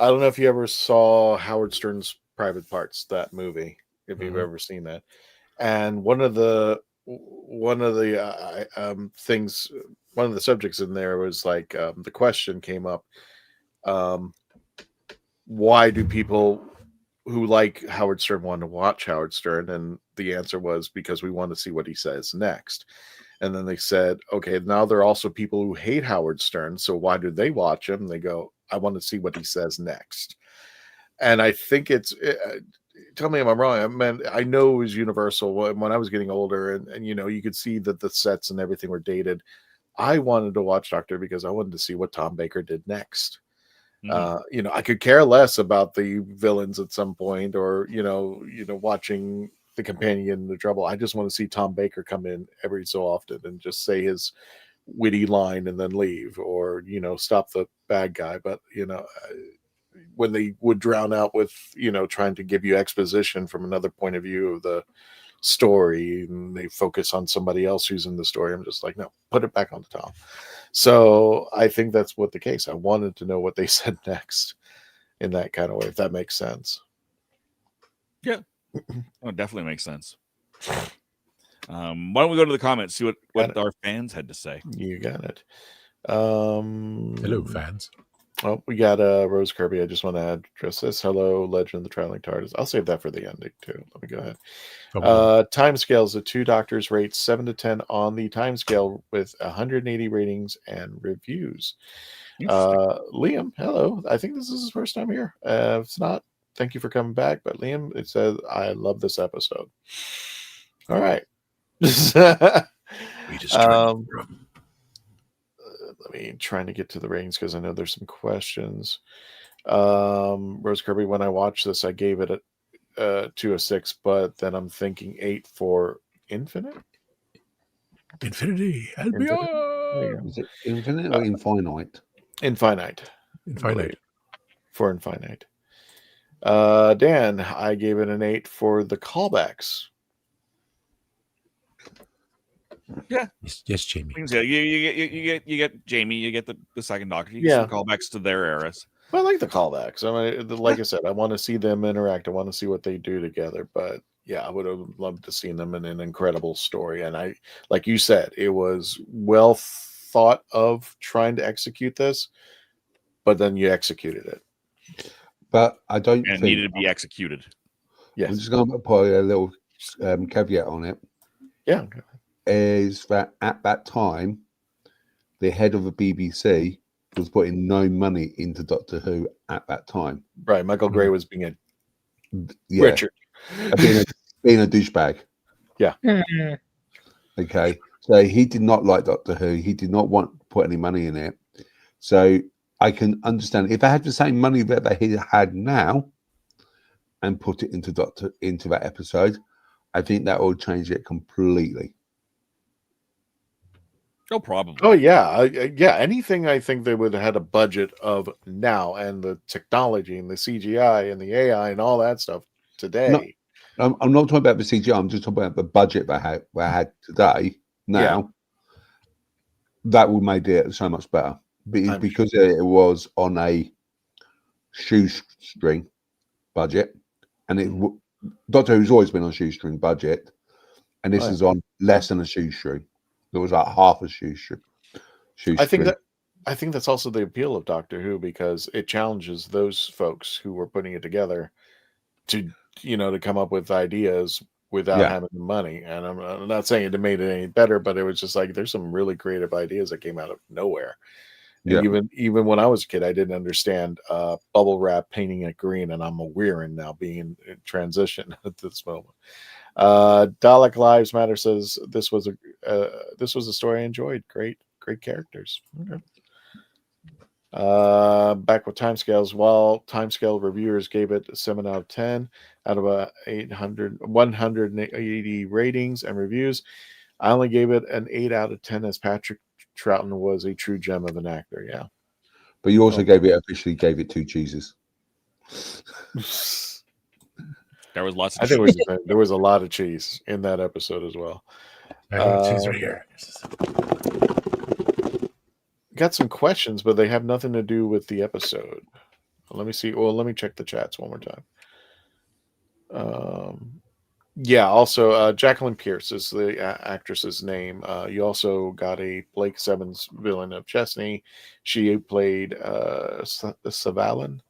know if you ever saw Howard Stern's Private Parts, that movie, if you've ever seen that. And one of the things, one of the subjects in there was like the question came up: why do people who like Howard Stern want to watch Howard Stern? And the answer was because we want to see what he says next. And then they said, okay, now there are also people who hate Howard Stern, so why do they watch him? They go, I want to see what he says next. And I think tell me if I'm wrong. I know it was universal when I was getting older, and you could see that the sets and everything were dated. I wanted to watch Doctor because I wanted to see what Tom Baker did next. I could care less about the villains at some point, or watching the companion in the trouble. I just want to see Tom Baker come in every so often and just say his witty line and then leave, or stop the bad guy. But when they would drown out with trying to give you exposition from another point of view of the story, and they focus on somebody else who's in the story, I'm just like, no, put it back on the top. So I think that's what the case. I wanted to know what they said next in that kind of way, if that makes sense. Yeah. Oh, definitely makes sense. Why don't we go to the comments, see what our fans had to say? You got it. Hello, fans. Oh, we got Rose Kirby. I just want to address this. Hello, Legend of the Traveling TARDIS. I'll save that for the ending too. Let me go ahead. Time scales: the two doctors rate 7 to 10 on the time scale with 180 ratings and reviews. Liam, hello. I think this is his first time here. If it's not, thank you for coming back. But Liam, it says, I love this episode. All right. We just let me trying to get to the ratings because I know there's some questions. Rose Kirby, when I watched this, I gave it a 6, but then I'm thinking 8 for Infinite. Infinity and beyond. Is it infinite or infinite? Infinite. For Infinite. Dan, I gave it an 8 for the callbacks. Yeah. Yes, Jamie. Yeah, you get Jamie, you get the second Doctor, you get some callbacks to their eras. Well, I like the callbacks. I mean, like I said, I want to see them interact. I want to see what they do together. But yeah, I would have loved to see them in an incredible story. And I, like you said, it was well thought of trying to execute this, but then you executed it. But I don't think it needed to be executed. Yes. I'm just going to put a little caveat on it. Yeah. Is that at that time, the head of the BBC was putting no money into Doctor Who at that time. Right. Michael Gray was being Richard. being a douchebag. Yeah. Okay. So he did not like Doctor Who. He did not want to put any money in it. So I can understand if they had the same money that he had now and put it into that episode, I think that would change it completely. No problem. Oh yeah, yeah. Anything I think they would have had a budget of now, and the technology and the CGI and the AI and all that stuff today. I'm not talking about the CGI. I'm just talking about the budget they had today. Now, that would make it so much better. Because it was on a shoestring budget, and Doctor Who's always been on a shoestring budget, and this is on less than a shoestring. It was like half a shoestring. I think that's also the appeal of Doctor Who, because it challenges those folks who were putting it together to come up with ideas without having the money. And I'm not saying it made it any better, but it was just like there's some really creative ideas that came out of nowhere. And even when I was a kid, I didn't understand bubble wrap painting it green, and I'm a Weirin now, being in transition at this moment. Dalek Lives Matter says this was a story I enjoyed. Great characters. Okay. Back with timescales. While timescale reviewers gave it a 7 out of 10 out of 180 ratings and reviews, I only gave it an 8 out of 10, as Patrick Troughton was a true gem of an actor. Yeah, but you also gave it 2 cheeses. There was lots of cheese. I think there was a lot of cheese in that episode as well. Cheese right here. Got some questions, but they have nothing to do with the episode. Let me see. Well, let me check the chats one more time. Also, Jacqueline Pearce is the actress's name. You also got a Blake Sevens villain of Chessene. She played Savalin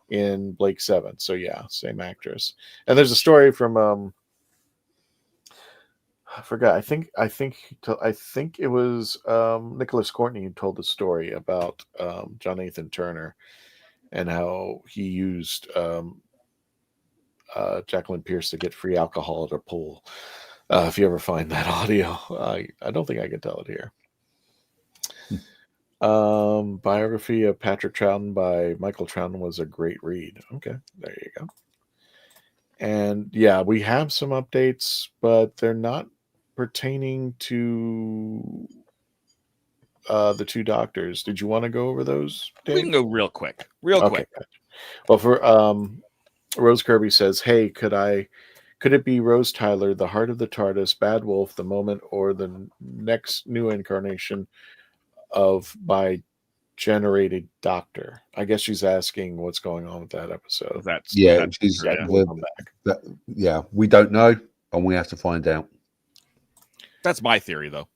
in Blake Seven. So yeah, same actress. And there's a story from I forgot. I think it was Nicholas Courtney who told the story about Jonathan Turner and how he used Jacqueline Pearce to get free alcohol at a pool. If you ever find that audio, I don't think I can tell it here. Biography of Patrick Troughton by Michael Troughton was a great read. Okay, there you go. And yeah, we have some updates, but they're not pertaining to the 2 doctors. Did you want to go over those, Dave? We can go real quick. Quick. Well, for Rose Kirby says, hey, could it be Rose Tyler, the heart of the TARDIS, Bad Wolf, the moment, or the next new incarnation of by generated Doctor? I guess she's asking what's going on with that episode. We don't know, and we have to find out. That's my theory, though.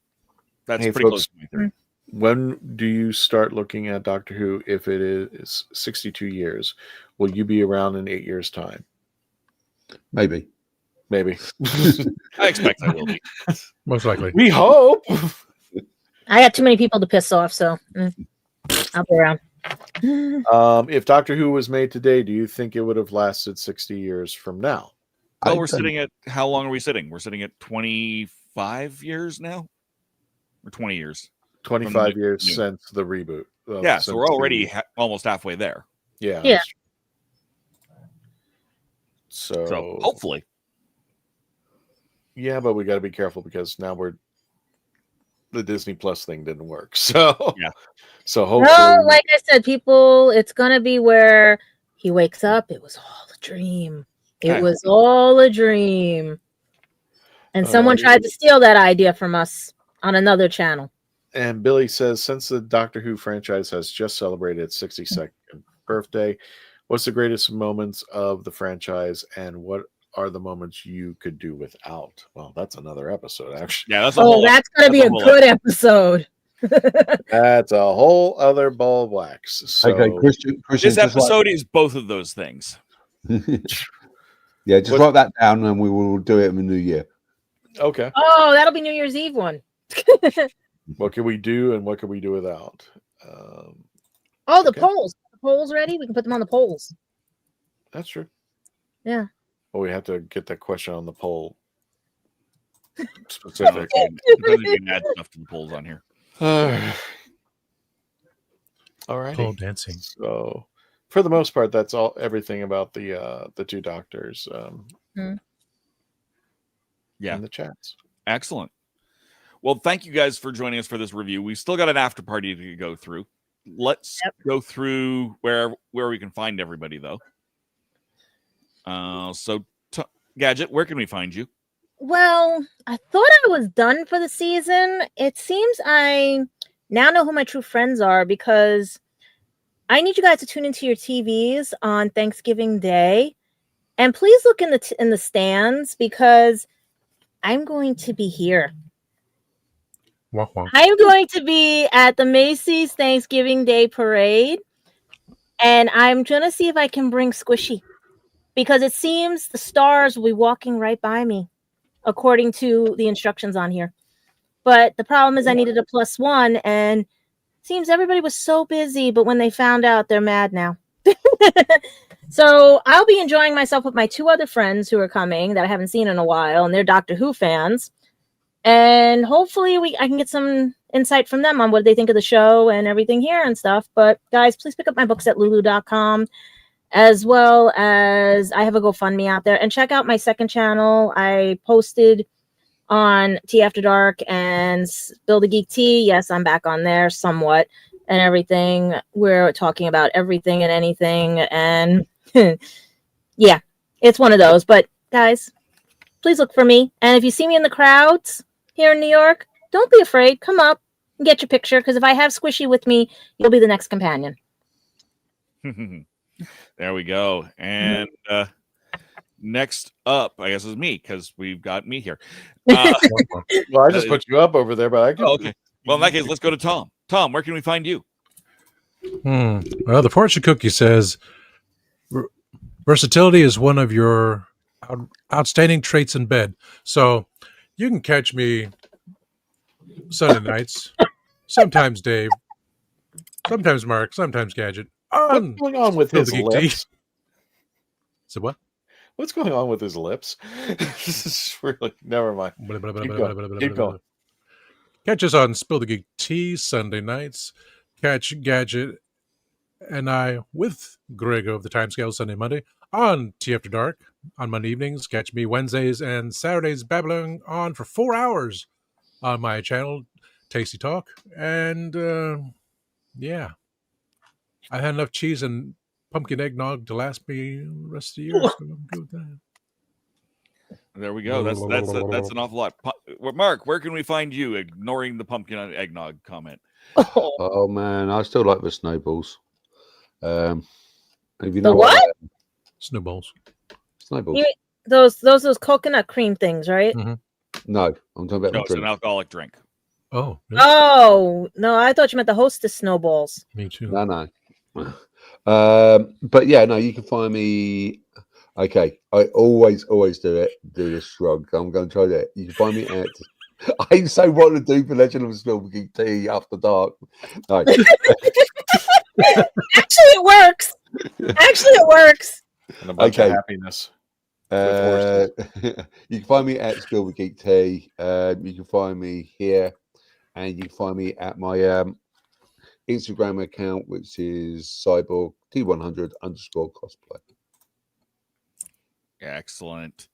That's pretty close to my theory. When do you start looking at Doctor Who if it is 62 years? Will you be around in 8 years' time? Maybe. I expect I will be. Most likely. We hope. I got too many people to piss off, so I'll be around. If Doctor Who was made today, do you think it would have lasted 60 years from now? Well, we're sitting at, how long are we sitting? We're sitting at 25 years now? Or 20 years? 25 years since the reboot. So we're already almost halfway there. Yeah. So hopefully. Yeah, but we got to be careful because now the Disney Plus thing didn't work. So hopefully. No, like I said, people, it's gonna be where he wakes up. It was all a dream. It was all a dream. And someone tried to steal that idea from us on another channel. And Billy says, since the Doctor Who franchise has just celebrated its 62nd birthday, what's the greatest moments of the franchise, and what are the moments you could do without? Well, that's another episode, actually. Yeah, that's that's going to be a good episod. That's a whole other ball of wax. So, okay, Christian, this episode is both of those things. Just write that down, and we will do it in the new year. Okay. Oh, that'll be New Year's Eve one. What can we do, and what can we do without? The polls. The polls ready? We can put them on the polls. That's true. Yeah. Well, we have to get that question on the poll specific. Depends if you can add stuff to the polls on here. All right. Pole dancing. So, for the most part, that's everything about the 2 doctors. Yeah. In the chats. Excellent. Well, thank you guys for joining us for this review. We've still got an after party to go through. Let's go through where we can find everybody, though. Gadget, where can we find you? Well, I thought I was done for the season. It seems I now know who my true friends are because I need you guys to tune into your TVs on Thanksgiving Day. And please look in the stands because I'm going to be here. Wonk, wonk. I'm going to be at the Macy's Thanksgiving Day Parade. And I'm going to see if I can bring Squishy. Because it seems the stars will be walking right by me, according to the instructions on here. But the problem is I needed a +1, and it seems everybody was so busy, but when they found out, they're mad now. So I'll be enjoying myself with my 2 other friends who are coming that I haven't seen in a while, and they're Doctor Who fans. And hopefully I can get some insight from them on what they think of the show and everything here and stuff. But guys, please pick up my books at lulu.com. As well as I have a GoFundMe out there. And check out my second channel. I posted on Tea After Dark and Spill the Geek Tea. Yes, I'm back on there somewhat and everything. We're talking about everything and anything. And yeah, it's one of those. But guys, please look for me. And if you see me in the crowds here in New York, don't be afraid. Come up and get your picture. Because if I have Squishy with me, you'll be the next companion. There we go. And next up, I guess, is me, because we've got me here. Well, I just put you up over there, but I can. Oh, okay. Well, in that case, let's go to Tom. Tom, where can we find you? Well, the fortune cookie says versatility is one of your outstanding traits in bed. So you can catch me Sunday nights, sometimes Dave, sometimes Mark, sometimes Gadget. What's going on with his lips? So what? What's going on with his lips? This is really never mind. Keep going. Catch us on Spill the Geek Tea Sunday nights. Catch Gadget and I with Grego of the Timescale Sunday, Monday on Tea After Dark on Monday evenings. Catch me Wednesdays and Saturdays babbling on for 4 hours on my channel, Tasty Talk. And yeah. I had enough cheese and pumpkin eggnog to last me the rest of the year. So I'm good with that. There we go. That's an awful lot. Mark, where can we find you? Ignoring the pumpkin eggnog comment. Oh man, I still like the snowballs. If you know The what? Snowballs. Snowballs. Those coconut cream things, right? Mm-hmm. No, I'm talking about No, the it's drink. an alcoholic drink. Oh. No. Oh no, I thought you meant the Hostess snowballs. Me too. No. But yeah, no, you can find me. Okay, I always do this shrug. I'm going to try that. You can find me at. I so want to do for Legend of Spill the Geek Tea After Dark. No. Actually, it works. And a bunch of happiness. You can find me at Spill the Geek Tea. You can find me here, and you can find me at my Instagram account, which is Cyborg T100_cosplay. Excellent.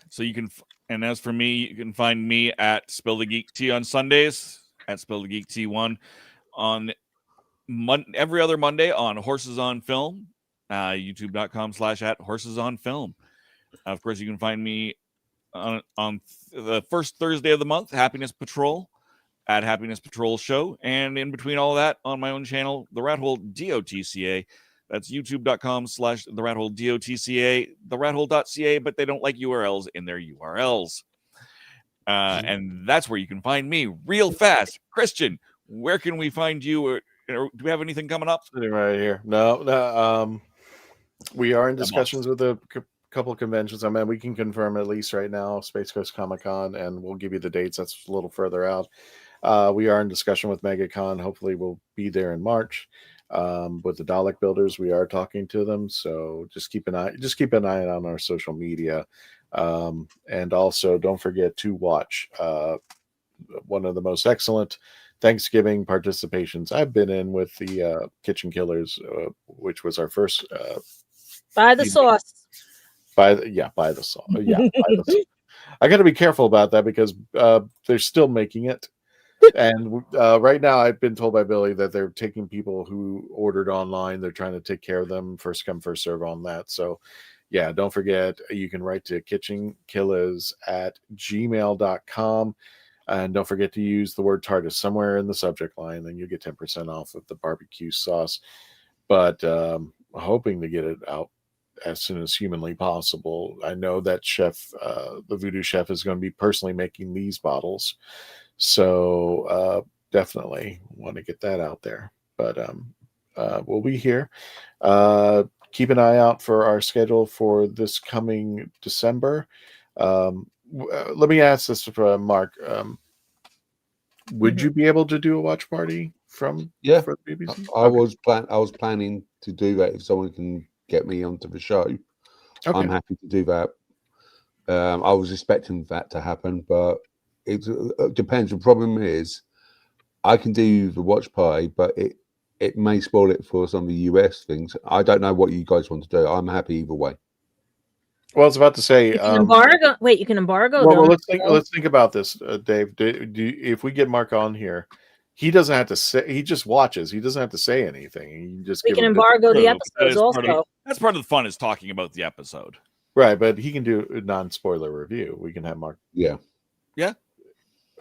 So you can, and as for me, you can find me at Spill the Geek Tea on Sundays, at Spill the Geek T1 on every other Monday on Horses on Film, youtube.com/@horsesonfilm. Of course, you can find me on the first Thursday of the month, Happiness Patrol, at Happiness Patrol Show, and in between all of that on my own channel, The Rat Hole DOTCA. That's youtube.com/The Rat Hole DOTCA, therathole.ca, but they don't like URLs in their URLs. And that's where you can find me real fast. Christian, where can we find you? Or do we have anything coming up? Sitting right here. No. We are in discussions with a couple of conventions. I mean, we can confirm at least right now Space Coast Comic-Con, and we'll give you the dates. That's a little further out. We are in discussion with MegaCon. Hopefully we'll be there in March. With the Dalek builders, we are talking to them, so just keep an eye on our social media, and also don't forget to watch one of the most excellent Thanksgiving participations I've been in with the Kitchen Killers, which was our first By the sauce. By the sauce. I got to be careful about that because they're still making it. And right now, I've been told by Billy that they're taking people who ordered online. They're trying to take care of them, first come, first serve on that. So, yeah, don't forget, you can write to kitchenkillers@gmail.com. And don't forget to use the word TARDIS somewhere in the subject line. Then you'll get 10% off of the barbecue sauce. But hoping to get it out as soon as humanly possible. I know that chef, the Voodoo Chef, is going to be personally making these bottles. So definitely want to get that out there. But we'll be here. Keep an eye out for our schedule for this coming December. Let me ask this for Mark. Would you be able to do a watch party from for the BBC? I was planning to do that if someone can get me onto the show. Okay. I'm happy to do that. I was expecting that to happen, but it depends. The problem is I can do the watch party, but it may spoil it for some of the US things. I don't know what you guys want to do. I'm happy either way. Well, I was about to say, you can embargo. Wait, you can embargo. Well, let's think about this, Dave. If we get Mark on here, he doesn't have to say. He just watches. He doesn't have to say anything. We can embargo the episodes also. That's part of the fun, is talking about the episode, right? But he can do a non-spoiler review. We can have Mark. Yeah.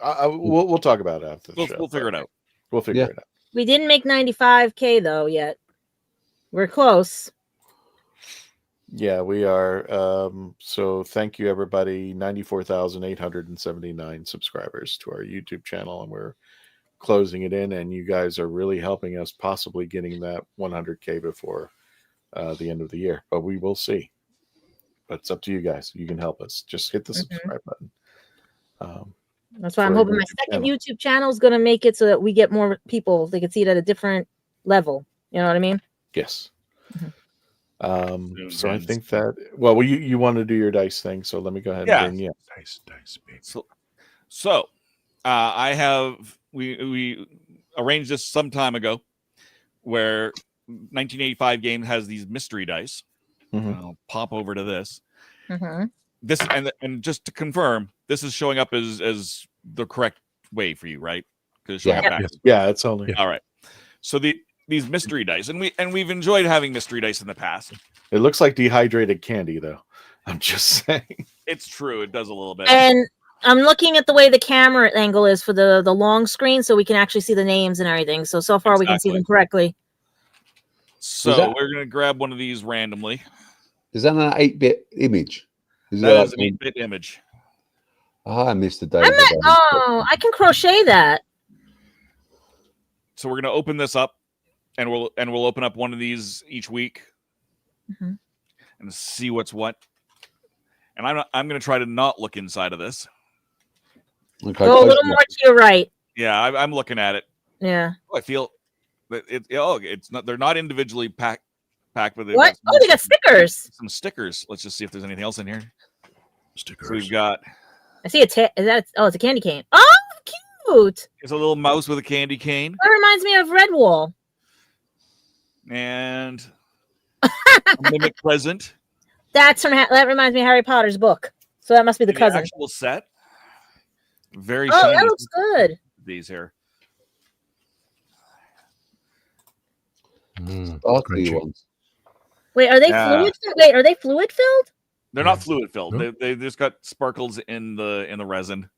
We'll talk about it after the show. We'll figure it out. We'll figure it out. We didn't make 95K though yet. We're close. Yeah, we are. So thank you, everybody. 94,879 subscribers to our YouTube channel, and we're closing it in. And you guys are really helping us, possibly getting that 100K before the end of the year. But we will see. But it's up to you guys. You can help us. Just hit the subscribe button. That's why I'm hoping my second YouTube channel is going to make it so that we get more people. They can see it at a different level. You know what I mean? Yes. So I think that, well, you want to do your dice thing, so let me go ahead and bring you dice. So I have we arranged this some time ago, where 1985 game has these mystery dice. I'll pop over to this. This and just to confirm, this is showing up as the correct way for you, right? Because it's only all right. So these mystery dice, and we've enjoyed having mystery dice in the past. It looks like dehydrated candy, though. I'm just saying. It's true. It does a little bit. And I'm looking at the way the camera angle is for the long screen, so we can actually see the names and everything. So far we can see them correctly. So we're gonna grab one of these randomly. Is that an 8-bit image? That is an 8-bit image. Oh, I missed the day. I can crochet that. So we're gonna open this up, and we'll open up one of these each week, and see what's what. And I'm gonna try to not look inside of this. Okay. Go a little more to your right. Yeah, I'm looking at it. Yeah. I feel that it's not. They're not individually packed, but what? They got stickers. Some stickers. Let's just see if there's anything else in here. Stickers. So we've got. I see it's a candy cane. Oh, cute. It's a little mouse with a candy cane. That reminds me of Redwall. And a mimic present. That reminds me of Harry Potter's book. So that must be the cousin. Actual set. Very. Oh, that looks good. These here. Ones. Wait, are they fluid? Wait, are they fluid filled? They're not fluid filled. Nope. They just got sparkles in the resin.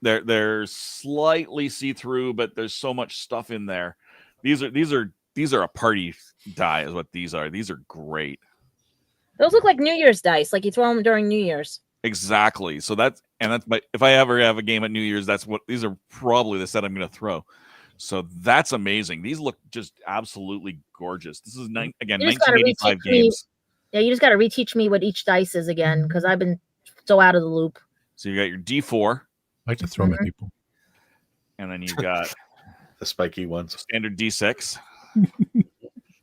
They're slightly see through, but there's so much stuff in there. These are a party die, is what these are. These are great. Those look like New Year's dice, like you throw them during New Year's. Exactly. So that's if I ever have a game at New Year's, these are probably the set I'm going to throw. So that's amazing. These look just absolutely gorgeous. This is 1985 games. Yeah, you just got to reteach me what each dice is again, because I've been so out of the loop. So you got your D4. I like to throw them at people. And then you've got the spiky ones. Standard D6.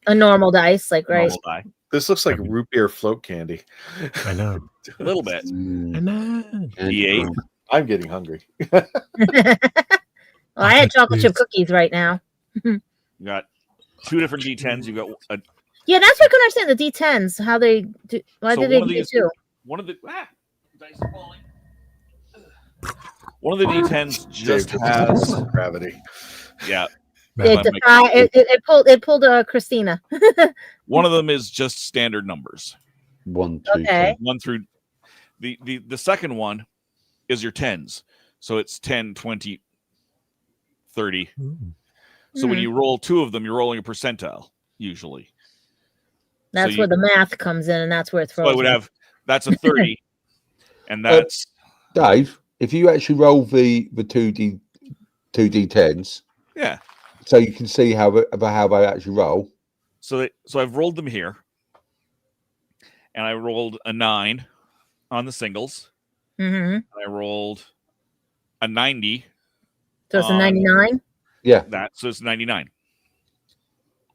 A normal dice, like right. Normal die. This looks like root beer float candy. I know. A little bit. I know. D8. I'm getting hungry. Well, I had chocolate chip cookies right now. You got 2 different D10s. You got yeah, that's what I can understand. The D10s, how they do. Why did they do two? One of the Dice are falling. One of the D10s just has gravity. Yeah. It pulled Christina. One of them is just standard numbers. 1, 2, Okay. 1 through the second one is your tens. So it's 10, 20, 30. So when you roll 2 of them, you're rolling a percentile usually. That's where the math comes in, and that's where it throws. So I would have that's a 30, and that's Dave. If you actually roll the 2d10s, yeah, so you can see how they actually roll. So I've rolled them here, and I rolled a 9 on the singles. Mm-hmm. I rolled a 90. So it's a 99. Yeah, so it's 99.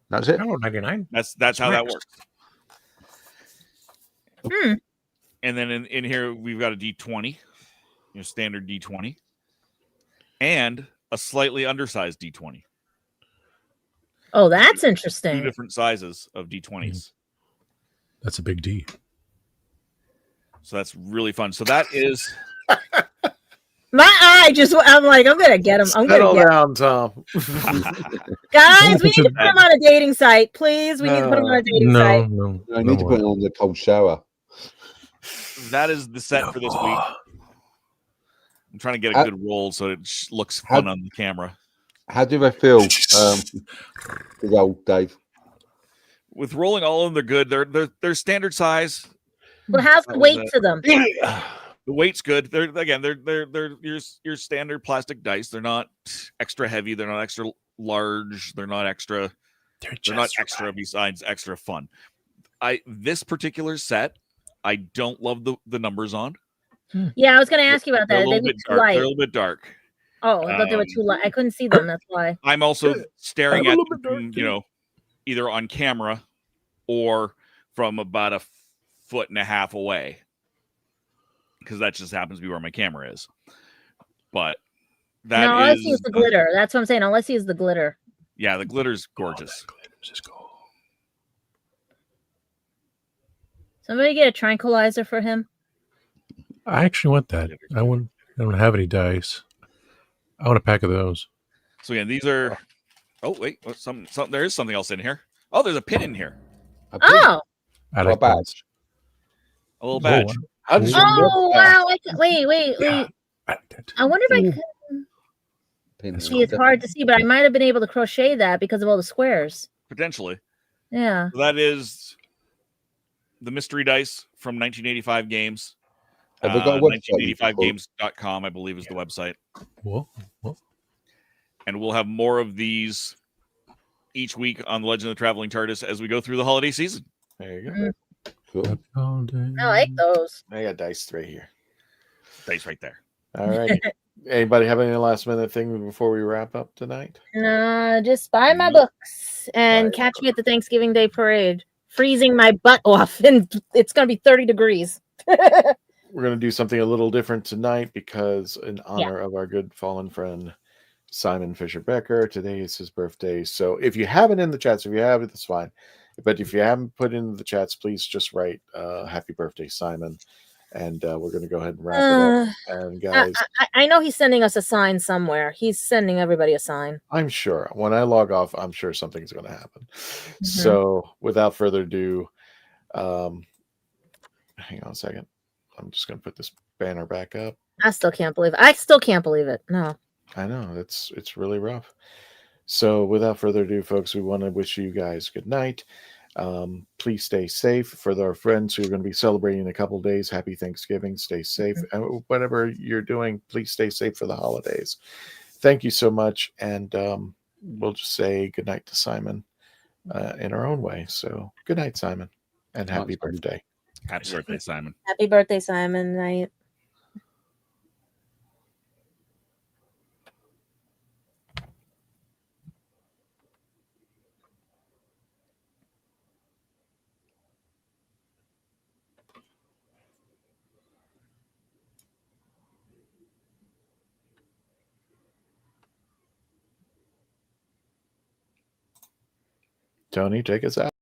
That's it. Oh, 99. That's how that works. Hmm. And then in here we've got a D20, standard D20, and a slightly undersized D20. Oh, that's interesting. 2 different sizes of D20s. That's a big D. So that's really fun. So that is my eye I'm like, I'm gonna get him. I'm Settle gonna get down, Tom. Guys, we need to put him on a dating site, please. We need to put him on a dating site. No, I need to put it on the cold shower. That is the set for this week. I'm trying to get a good roll so it looks fun on the camera. How do they feel, with old Dave? With rolling all of them, they're good. They're standard size. But how's the weight to them? The weight's good. They're your standard plastic dice. They're not extra heavy. They're not extra large. They're not extra. They're not extra besides extra fun. This particular set, I don't love the numbers on. Yeah, I was going to ask you about that. They're a little bit dark. Oh, I thought they were too light. I couldn't see them. That's why. I'm also staring at them, either on camera or from about 1.5 foot away, because that just happens to be where my camera is. But that all I see is the glitter. That's what I'm saying. All I see is the glitter. Yeah, the glitter's gorgeous. Somebody get a tranquilizer for him. I actually want that. I don't have any dice. I want a pack of those. So yeah, these are. Oh wait, there is something else in here. Oh, there's a pin in here. Oh, I like badge. A little badge. How did you wow! Wait. I wonder if I could. See, it's hard to see, but I might have been able to crochet that because of all the squares. Potentially. Yeah. So that is the mystery dice from 1985 games. 1985games.com, I believe, is the website. Whoa. And we'll have more of these each week on the Legend of the Traveling TARDIS as we go through the holiday season. There you go. Cool. I like those. I got dice right here. Dice right there. All right. Anybody have any last minute thing before we wrap up tonight? No, just buy my books and catch me at the Thanksgiving Day parade, freezing my butt off, and it's going to be 30 degrees. We're going to do something a little different tonight because in honor of our good fallen friend, Simon Fisher Becker, today is his birthday. So if you have it in the chats, if you have it, that's fine. But if you haven't put in the chats, please just write happy birthday, Simon. And we're going to go ahead and wrap it up. And guys, I know he's sending us a sign somewhere. He's sending everybody a sign. I'm sure when I log off, I'm sure something's going to happen. So without further ado, hang on a second. I'm just going to put this banner back up. I still can't believe it. No. I know it's really rough. So without further ado, folks, we want to wish you guys good night. Please stay safe. For our friends who are going to be celebrating in a couple of days, happy Thanksgiving. Stay safe. And whatever you're doing, please stay safe for the holidays. Thank you so much. And we'll just say good night to Simon in our own way. So good night, Simon, and happy birthday. Happy birthday, Simon. Happy birthday, Simon. Night. Tony, take us out.